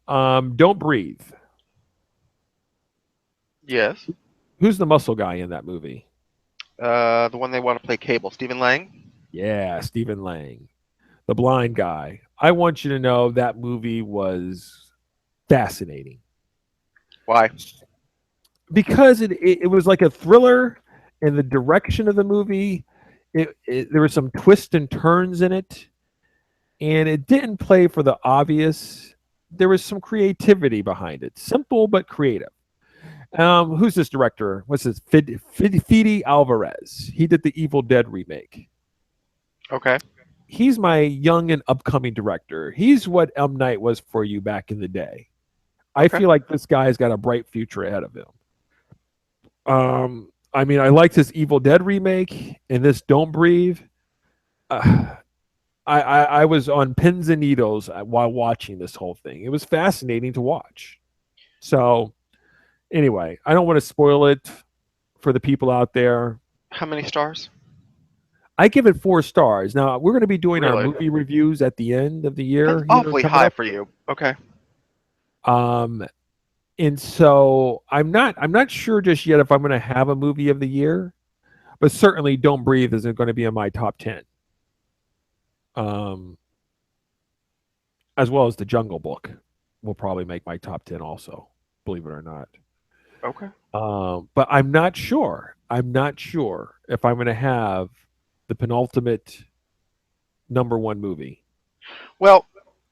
Don't breathe. Yes. Who's the muscle guy in that movie? The one they want to play Cable, Stephen Lang. Yeah, Stephen Lang, the blind guy. I want you to know that movie was fascinating Why? because it was like a thriller, and the direction of the movie, there were some twists and turns in it, and it didn't play for the obvious. There was some creativity behind it, simple but creative. Who's this director? What's this? Fede Alvarez. He did the Evil Dead remake. Okay. He's my young and upcoming director. He's what M. Night was for you back in the day. I Okay. feel like this guy's got a bright future ahead of him. I mean, I liked his Evil Dead remake and this Don't Breathe. Uh, I was on pins and needles while watching this whole thing. It was fascinating to watch. So anyway, I don't want to spoil it for the people out there. How many stars? I give it 4 stars. Now we're going to be doing our Really? movie reviews at the end of the That's year here awfully coming high up. for you. Okay. Um, and so I'm not sure just yet if I'm going to have a movie of the year, but certainly Don't Breathe isn't going to be in my top 10. Um, as well as The Jungle Book will probably make my top 10 also, believe it or not. Okay. But I'm not sure. I'm not sure if I'm going to have the penultimate number one movie. Well,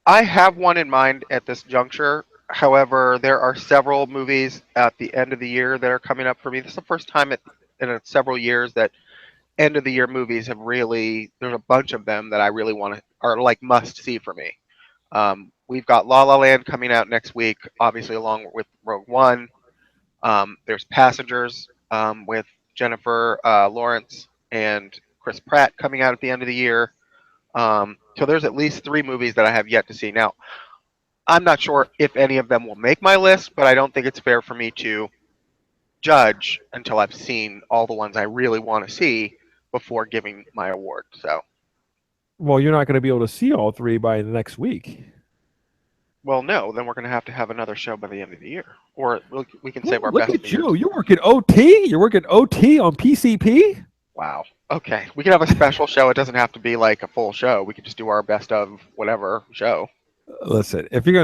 I have one in mind at this juncture. However, there are several movies at the end of the year that are coming up for me. This is the first time in several years that end of the year movies have really. There's a bunch of them that I really want to are like must see for me. We've got La La Land coming out next week, obviously along with Rogue One. There's Passengers with Jennifer Lawrence and Chris Pratt coming out at the end of the year. So there's at least three movies that I have yet to see. Now, I'm not sure if any of them will make my list, but I don't think it's fair for me to judge until I've seen all the ones I really want to see before giving my award. So, Well, you're not going to be able to see all three by the next week. well, no, then we're going to have another show by the end of the year, or we can save Well, our look best of the at years. you. You're working OT. You're working OT on PCP. Wow. Okay, we can have a special show. It doesn't have to be like a full show. We could just do our best of whatever show. Listen, if you're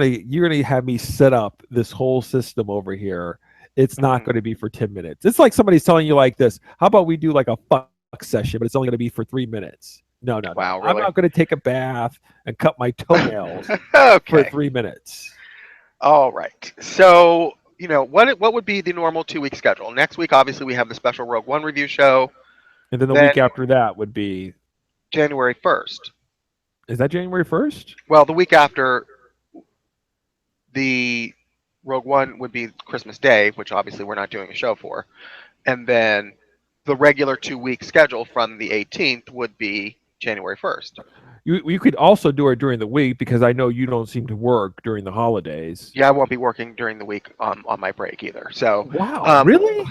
gonna have me set up this whole system over here, it's not Hmm. going to be for 10 minutes. It's like somebody's telling you like this. How about we do like a fuck session, but it's only going to be for 3 minutes. No, no, no. Wow, I'm really? not going to take a bath and cut my toenails for Okay. 3 minutes. All right. So, what would be the normal 2 week schedule? Next week, obviously, we have the special Rogue One review show. And then the Then week after that would be, January 1st. is that January 1st? Well, the week after the Rogue One would be Christmas Day, which obviously we're not doing a show for. And then the regular 2 week schedule from the 18th would be January 1st. You could also do it during the week because I know you don't seem to work during the holidays. Yeah, I won't be working during the week on my break either. So, Wow, um, really?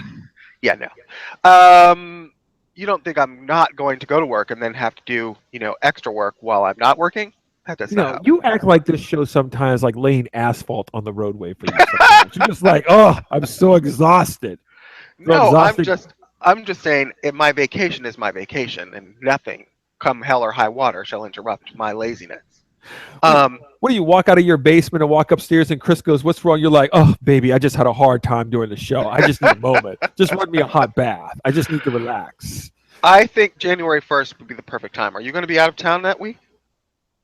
yeah, no. You don't think I'm not going to go to work and then have to do, extra work while I'm not working? That does not happen. You act like this show sometimes like laying asphalt on the roadway for you sometimes. You're just like, oh, I'm so exhausted. So No, exhausted. I'm just saying my vacation is my vacation, and nothing, come hell or high water, shall interrupt my laziness. What, Um, what do you walk out of your basement and walk upstairs and Chris goes, what's wrong? You're like, oh, baby, I just had a hard time during the show. I just need a moment. Just run me a hot bath. I just need to relax. I think January 1st would be the perfect time. Are you going to be out of town that week?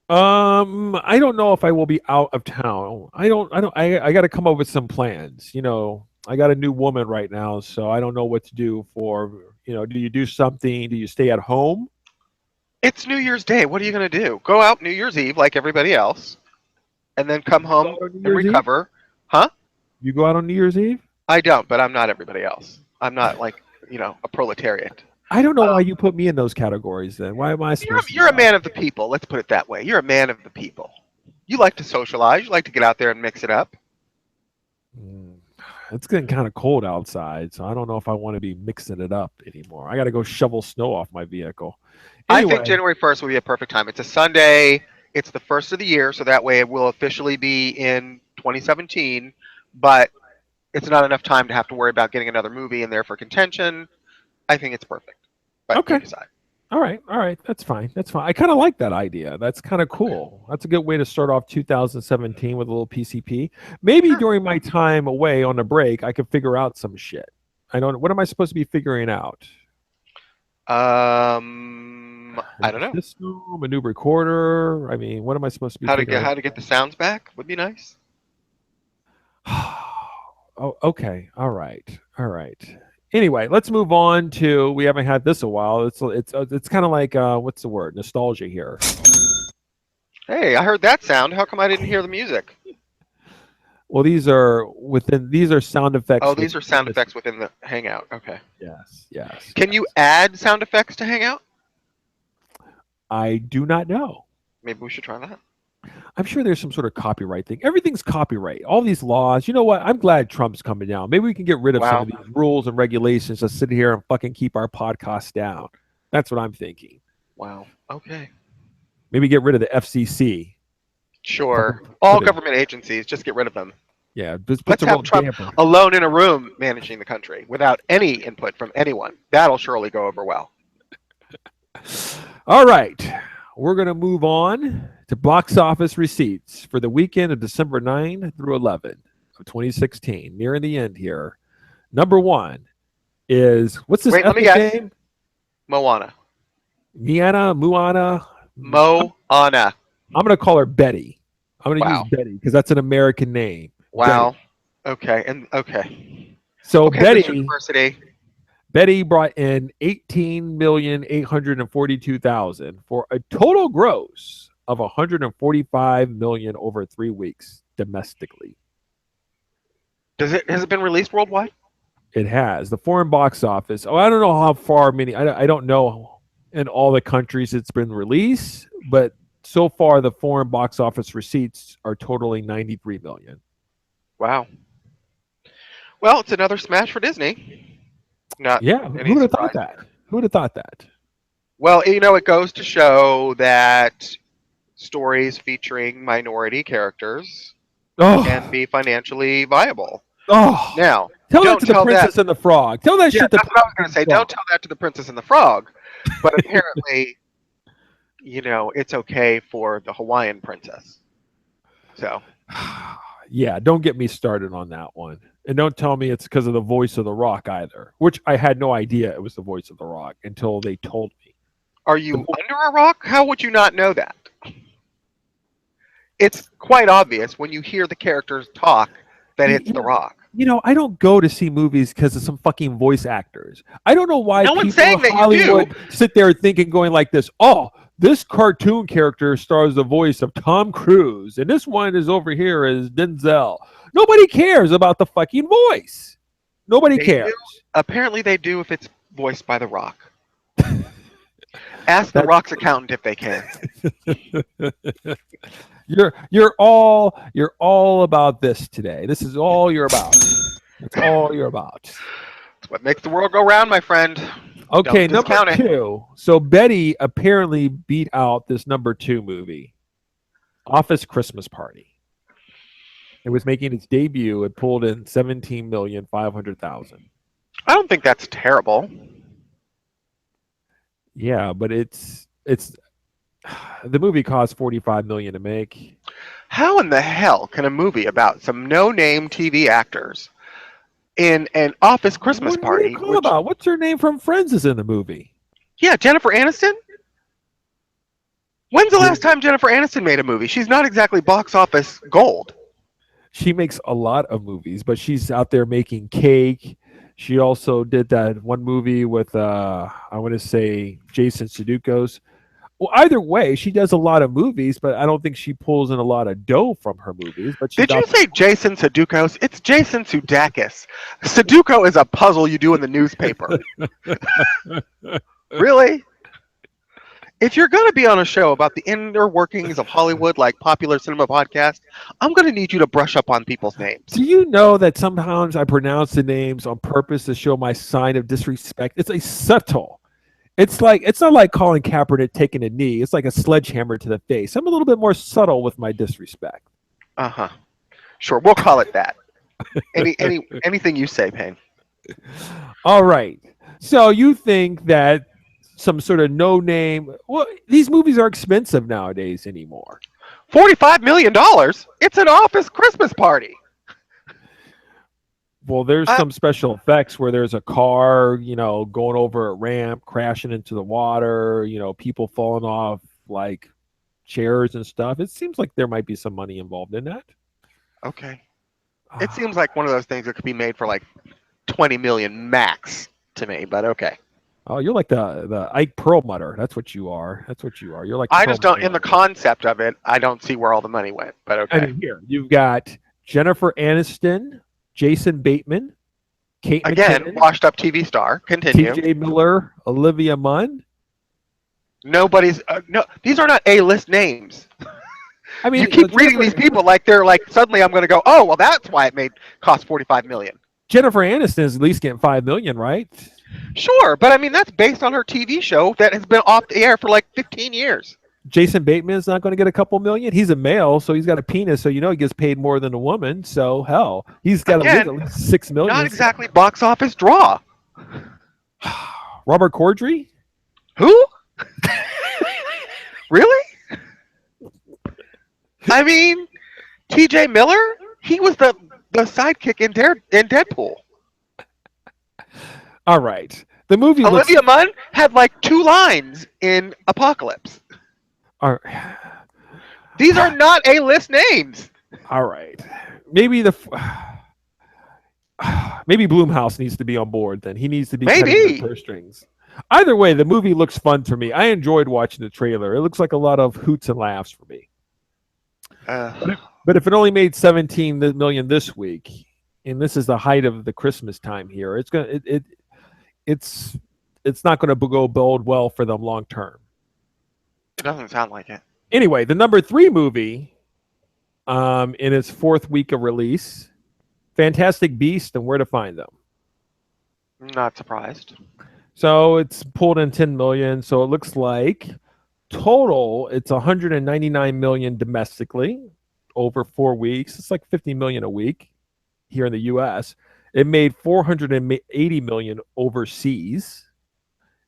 I don't know if I will be out of town. I got to come up with some plans. I got a new woman right now, so I don't know what to do do you do something? Do you stay at home? It's New Year's Day. What are you going to do? Go out New Year's Eve like everybody else, and then come Go home out on New and Year's Eve? recover. Huh? You go out on New Year's Eve? I don't, but I'm not everybody else. I'm not like, a proletariat. I don't know Uh, why you put me in those categories then. Why am I you're, supposed to you're be a out? man of the people. Let's put it that way. You're a man of the people. You like to socialize. You like to get out there and mix it up. Mm, It's getting kind of cold outside, so I don't know if I want to be mixing it up anymore. I got to go shovel snow off my vehicle. I think Anyway, January 1st would be a perfect time. It's a Sunday. It's the first of the year, so that way it will officially be in 2017, but it's not enough time to have to worry about getting another movie in there for contention. I think it's perfect. But you okay. decide. All right. That's fine. That's fine. I kind of like that idea. That's kind of cool. That's a good way to start off 2017 with a little PCP. Maybe Sure. during my time away on the break, I could figure out some shit. I don't. What am I supposed to be figuring out? A I new don't know. system, a new recorder. I mean, what am I supposed to be figuring? How to get the sounds back would be nice. Oh, okay. All right. All right. Anyway, let's move on to. We haven't had this a while. It's kind of like what's the word? Nostalgia here. Hey, I heard that sound. How come I didn't hear the music? Well, these are sound Oh, effects these are within sound this. effects within the Hangout. Okay. Yes, yes, Can you yes. add sound effects to Hangout? I do not know. Maybe we should try that. I'm sure there's some sort of copyright thing. Everything's copyright. All these laws. You know what? I'm glad Trump's coming down. Maybe we can get rid of some Wow. of these rules and regulations to sit here and fucking keep our podcast down. That's what I'm thinking. Wow. Okay. Maybe get rid of the FCC. Sure. Fucking All put it. government agencies, just get rid of them. Yeah, just puts Let's a real have Trump damper. alone in a room managing the country without any input from anyone. That'll surely go over well. All right. We're going to move on to box office receipts for the weekend of December 9 through 11 of 2016. Nearing the end here. Number one is what's this Wait, let me ethnic guess. name? Moana. Muana. Moana. I'm going to call her Betty. I'm going to use Wow. Betty because that's an American name. Betty. Wow. Okay. And okay. So Okay, Mr. Diversity. Betty brought in 18,842,000 for a total gross of 145 million over 3 weeks domestically. Has it been released worldwide? It has the foreign box office. Oh, I don't know how far many. I don't know in all the countries it's been released, but so far the foreign box office receipts are totaling 93 million. Wow. Well, it's another smash for Disney. Not Yeah, who any would have thought surprise. that? Who would have thought that? Well, it goes to show that stories featuring minority characters can Oh, be financially viable. oh. Now, Tell that don't to the tell that. Princess and the Frog. Tell that Yeah, shit to that's what I was going Princess to and say. the Don't Frog. tell that to the Princess and the Frog. But apparently, it's okay for the Hawaiian princess. So, Yeah, don't get me started on that one. And don't tell me it's because of the voice of the rock either, which I had no idea it was the voice of the rock until they told me. Are The you under a rock? How would you not know that? It's quite obvious when you hear the characters talk that you, it's The you, Rock. I don't go to see movies because of some fucking voice actors. I don't know why No one's people in saying that you do. Hollywood sit there thinking, going like this. Oh, this cartoon character stars the voice of Tom Cruise, and this one is over here as Denzel. Nobody cares about the fucking voice. Nobody They do. cares. Apparently, they do if it's voiced by The Rock. Ask The That's Rock's accountant if they can. you're all about this today. This is all you're about. That's all you're about. It's what makes the world go round, my friend. Okay, Don't number discount it. two. So Betty apparently beat out this number two movie, Office Christmas Party. It was making its debut. It pulled in 17,500,000. I don't think that's terrible. Yeah, but it's the movie cost 45 million to make. How in the hell can a movie about some no-name TV actors in an office Christmas What are you party, calling which, about? What's her name from Friends is in the movie? yeah, Jennifer Aniston? When's the last time Jennifer Aniston made a movie? She's not exactly box office gold. She makes a lot of movies, but she's out there making Cake. She also did that one movie with I want to say Jason Sudeikis. Well, either way, she does a lot of movies, but I don't think she pulls in a lot of dough from her movies. But she's Did you out say Jason Sudeikis? It's Jason Sudeikis. Sudoku is a puzzle you do in the newspaper. Really? If you're going to be on a show about the inner workings of Hollywood like Popular Cinema Podcast, I'm going to need you to brush up on people's names. Do you know that sometimes I pronounce the names on purpose to show my sign of disrespect? It's a subtle. It's not like calling Kaepernick taking a knee. It's like a sledgehammer to the face. I'm a little bit more subtle with my disrespect. Uh-huh. Sure, we'll call it that. Anything you say, Payne. All right. So you think that some sort of no name? Well, these movies are expensive nowadays anymore. $45 million? It's an office Christmas party. Well, there's Uh, some special effects where there's a car, going over a ramp, crashing into the water, people falling off like chairs and stuff. It seems like there might be some money involved in that. okay. It seems like one of those things that could be made for like 20 million max to me, but okay. Oh, you're like the Ike Perlmutter. That's what you are. That's what you are. You're like the I just don't, Perlmutter. in the concept of it, I don't see where all the money went, but I okay. mean, here you've got Jennifer Aniston, Jason Bateman, Kate Again, McKinnon, washed up TV star. Continue. T.J. Miller, Olivia Munn. Nobody's, no, these are not A-list names. I mean, You keep reading these people like they're like, suddenly I'm going to go, oh, well, that's why it cost 45 million. Jennifer Aniston is at least getting 5 million, right? Sure, but I mean, that's based on her TV show that has been off the air for like 15 years. Jason Bateman's not going to get a couple million. He's a male, so he's got a penis, so he gets paid more than a woman. So hell, he's got Again, at least 6 million. Not exactly box office draw. Robert Corddry. Who? Really? I mean, T.J. Miller? He was the sidekick in Deadpool. All right, the movie looks. Olivia Munn had like 2 lines in Apocalypse. All These are not A-list names. right, maybe maybe Bloomhouse needs to be on board. Then he needs to be cutting Maybe. the purse strings. Either way, the movie looks fun to me. I enjoyed watching the trailer. It looks like a lot of hoots and laughs for me. But if it only made 17 million this week, and this is the height of the Christmas time here, it's not going to go bode well for them long term. It doesn't sound like it. Anyway, the number 3 movie, in its 4th week of release, Fantastic Beasts and Where to Find Them. Not surprised. So it's pulled in 10 million. So it looks like total it's 199 million domestically over 4 weeks. It's like 50 million a week here in the US. It made 480 million overseas.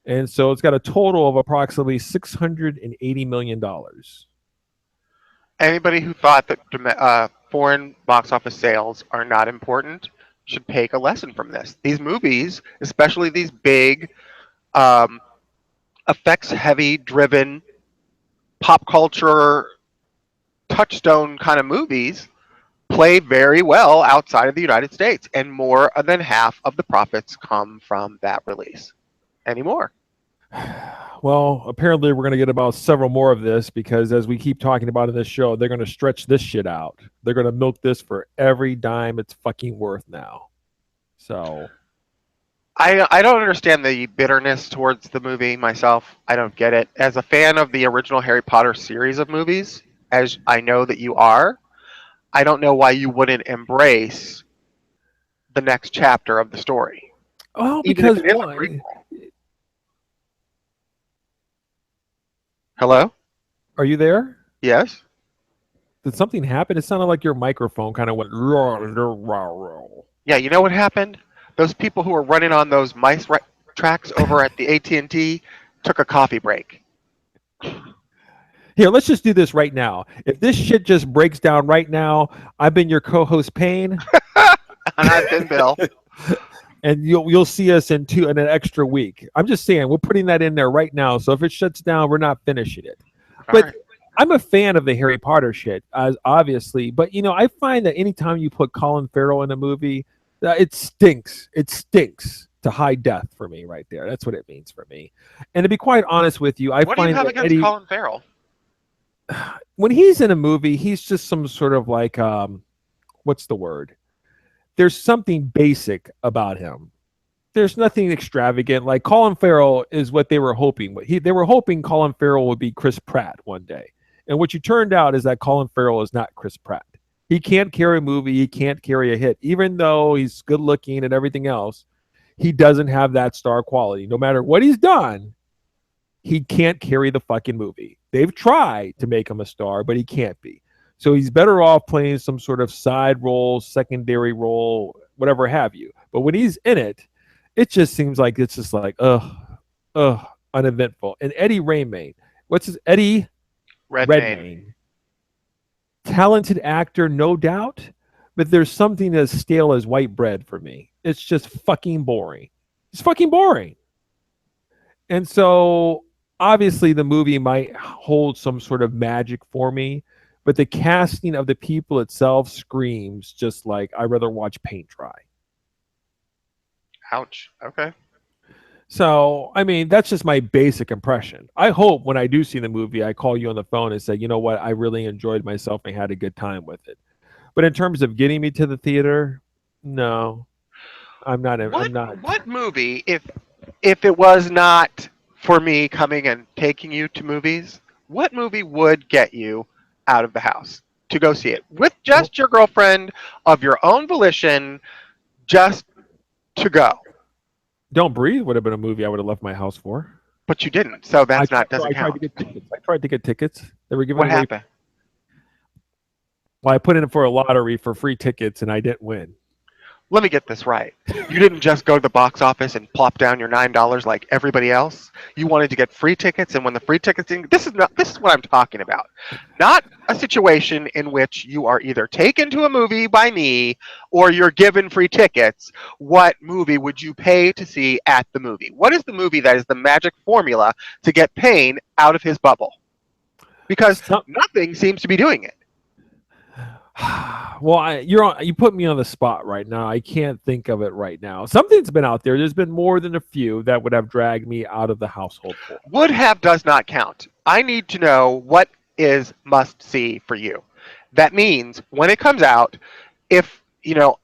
And so it's got a total of approximately $680 million. Anybody who thought that foreign box office sales are not important should take a lesson from this. These movies, especially these big effects heavy driven pop culture touchstone kind of movies play very well outside of the United States, and more than half of the profits come from that release anymore. Well, apparently we're going to get about several more of this because as we keep talking about in this show, they're going to stretch this shit out. They're going to milk this for every dime it's fucking worth now. So, I don't understand the bitterness towards the movie myself. I don't get it. As a fan of the original Harry Potter series of movies, as I know that you are, I don't know why you wouldn't embrace the next chapter of the story, well, even if because it is a one, prequel. Hello? are you there? Yes? Did something happen? It sounded like your microphone kind of went. Yeah, you know what happened? Those people who were running on those tracks over at the AT&T took a coffee break. Here, let's just do this right now. If this shit just breaks down right now, I've been your co-host Payne, And I've been Bill. and you'll see us in an extra week. I'm just saying we're putting that in there right now. So if it shuts down, we're not finishing it. All But right. I'm a fan of the Harry Potter shit, as obviously. But I find that anytime you put Colin Farrell in a movie, it stinks. It stinks to high death for me right there. That's what it means for me. And to be quite honest with you, I What do you find have that against Eddie, Colin Farrell? when he's in a movie, he's just some sort of like what's the word? There's something basic about him. There's nothing extravagant. Like Colin Farrell is what they were hoping. They were hoping Colin Farrell would be Chris Pratt one day. And what you turned out is that Colin Farrell is not Chris Pratt. He can't carry a movie. He can't carry a hit. Even though he's good looking and everything else, he doesn't have that star quality. No matter what he's done, he can't carry the fucking movie. They've tried to make him a star, but he can't be. So he's better off playing some sort of side role, secondary role, whatever have you. But when he's in it, it just seems like it's just like, uneventful. And Eddie Redmayne, Eddie Redmayne. Redmayne, talented actor, no doubt, but there's something as stale as white bread for me. It's just fucking boring. It's fucking boring. And so obviously the movie might hold some sort of magic for me, but the casting of the people itself screams just like I'd rather watch paint dry. Ouch. Okay. So, I mean, that's just my basic impression. I hope when I do see the movie, I call you on the phone and say, you know what, I really enjoyed myself and had a good time with it. But in terms of getting me to the theater, no, I'm not. I'm not. What movie, if it was not for me coming and taking you to movies, what movie would get you out of the house to go see it with Well, just your girlfriend of your own volition, just to go? Don't Breathe would have been a movie I would have left my house for. But you didn't, so I that's tried, not doesn't I tried to count. get tickets. I tried to get tickets. They were giving What away. happened? Well, I put in for a lottery for free tickets and I didn't win. Let me get this right. You didn't just go to the box office and plop down your $9 like everybody else. You wanted to get free tickets, and when the free tickets didn't, this is what I'm talking about. Not a situation in which you are either taken to a movie by me or you're given free tickets. What movie would you pay to see at the movie? What is the movie that is the magic formula to get Payne out of his bubble? Because Some, nothing seems to be doing it. well, you put me on the spot right now. I can't think of it right now. Something's been out there. There's been more than a few that would have dragged me out of the household for. Would have does not count. I need to know what is must see for you. That means when it comes out, if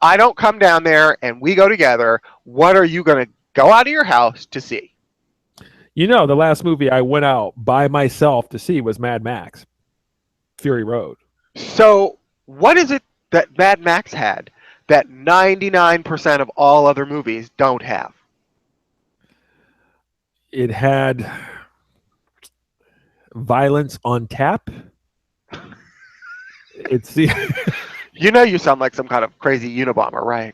I don't come down there and we go together, what are you going to go out of your house to see? The last movie I went out by myself to see was Mad Max, Fury Road. So, what is it that Mad Max had that 99% of all other movies don't have? It had violence on tap. It's the You sound like some kind of crazy Unabomber, right?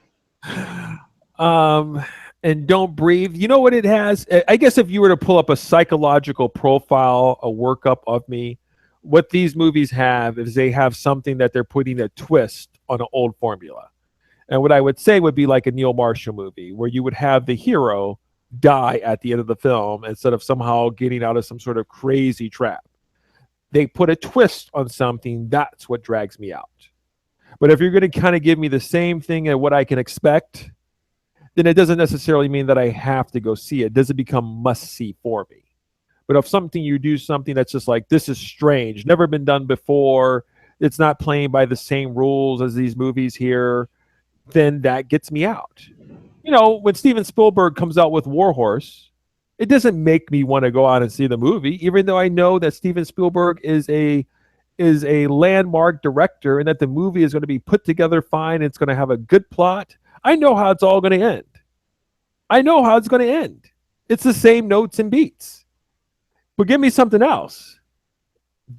and Don't Breathe. You know what it has? I guess if you were to pull up a psychological profile, a workup of me, what these movies have is they have something that they're putting a twist on an old formula. And what I would say would be like a Neil Marshall movie where you would have the hero die at the end of the film instead of somehow getting out of some sort of crazy trap. They put a twist on something, that's what drags me out. But if you're going to kind of give me the same thing at what I can expect, then it doesn't necessarily mean that I have to go see it. It doesn't become must see for me. But if something you do something that's just like, this is strange, never been done before, it's not playing by the same rules as these movies here, then that gets me out. When Steven Spielberg comes out with Warhorse, it doesn't make me want to go out and see the movie, even though I know that Steven Spielberg is a landmark director and that the movie is going to be put together fine. It's going to have a good plot. I know how it's all going to end. I know how it's going to end. It's the same notes and beats. But give me something else.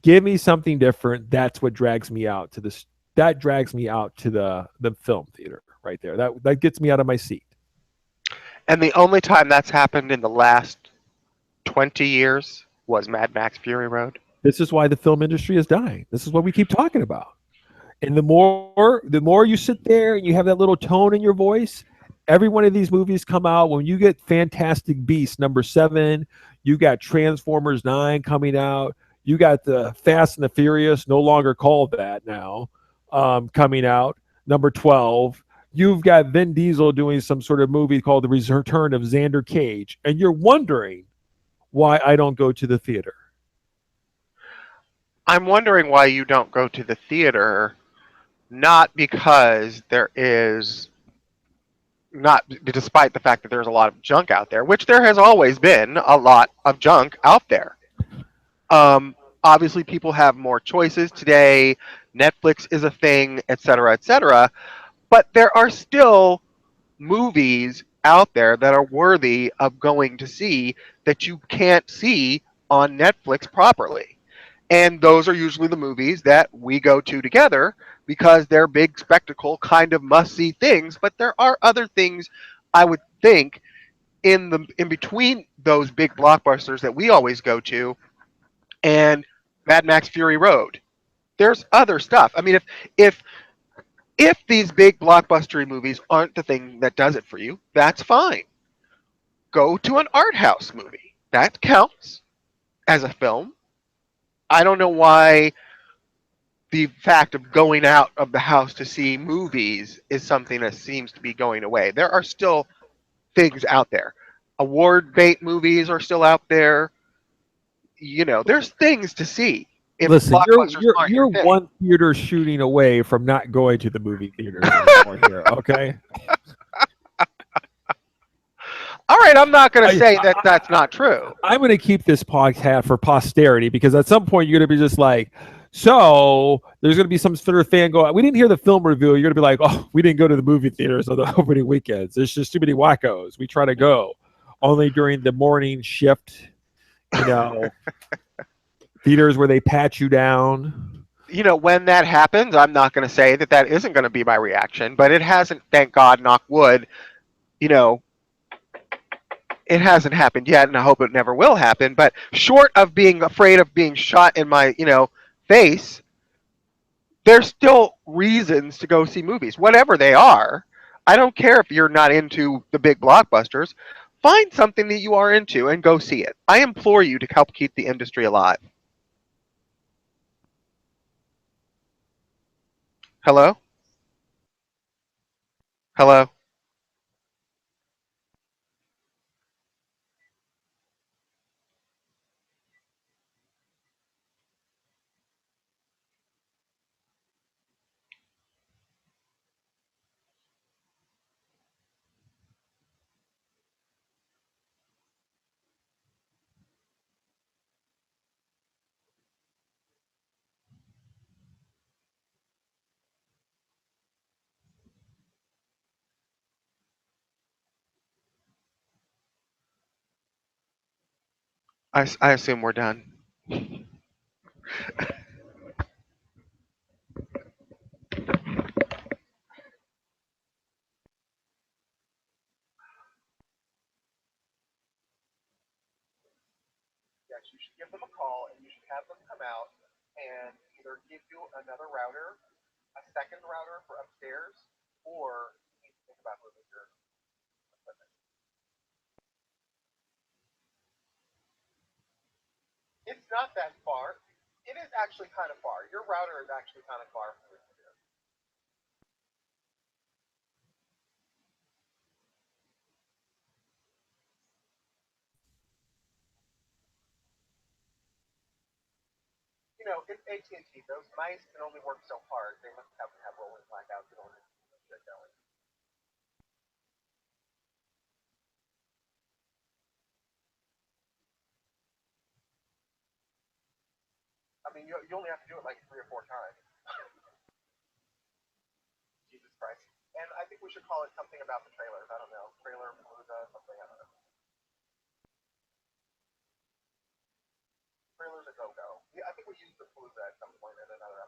Give me something different. That's what drags me out to this. That drags me out to the film theater right there. That gets me out of my seat. And the only time that's happened in the last 20 years was Mad Max Fury Road. This is why the film industry is dying. This is what we keep talking about. And the more you sit there and you have that little tone in your voice, every one of these movies come out. When you get Fantastic Beasts #7, you got Transformers 9 coming out, you got the Fast and the Furious, no longer called that now, coming out, #12. You've got Vin Diesel doing some sort of movie called The Return of Xander Cage, and you're wondering why I don't go to the theater. I'm wondering why you don't go to the theater, not because there is not despite the fact that there's a lot of junk out there, which there has always been a lot of junk out there. Obviously, people have more choices today. Netflix is a thing, et cetera, et cetera. But there are still movies out there that are worthy of going to see that you can't see on Netflix properly. And those are usually the movies that we go to together because they're big spectacle kind of must see things. But there are other things I would think in between those big blockbusters that we always go to and Mad Max Fury Road. There's other stuff. I mean, if if these big blockbustery movies aren't the thing that does it for you, that's fine. Go to an art house movie. That counts as a film. I don't know why the fact of going out of the house to see movies is something that seems to be going away. There are still things out there. Award bait movies are still out there. There's things to see if Listen, you're blockbusters you're aren't your you're thing. one theater shooting away from not going to the movie theaters anymore here. Okay, All right, I'm not going to I, say that I, that's not true. I'm going to keep this podcast for posterity because at some point you're going to be just like, so there's going to be some sort of fan go, we didn't hear the film review. You're going to be like, oh, we didn't go to the movie theaters on the opening weekends. There's just too many wackos. We try to go only during the morning shift, you know, theaters where they pat you down. When that happens, I'm not going to say that that isn't going to be my reaction, but it hasn't, thank God, knock wood, you know, it hasn't happened yet, and I hope it never will happen. But short of being afraid of being shot in my, face, there's still reasons to go see movies, whatever they are. I don't care if you're not into the big blockbusters. Find something that you are into and go see it. I implore you to help keep the industry alive. Hello? Hello? I assume we're done. Yes, you should give them a call and you should have them come out and either give you another router, a second router for upstairs, or you need to think about moving your equipment. Not that far. It is actually kind of far. Your router is actually kind of far from your computer. You know, it's AT&T. Those mice can only work so hard. They must have rolling blackouts in order to keep this shit going. I mean, you only have to do it like 3 or 4 times. Jesus Christ. And I think we should call it something about the trailers. I don't know. Trailer Palooza, something. I don't know. Trailers a go go. Yeah, I think we used the Palooza at some point in another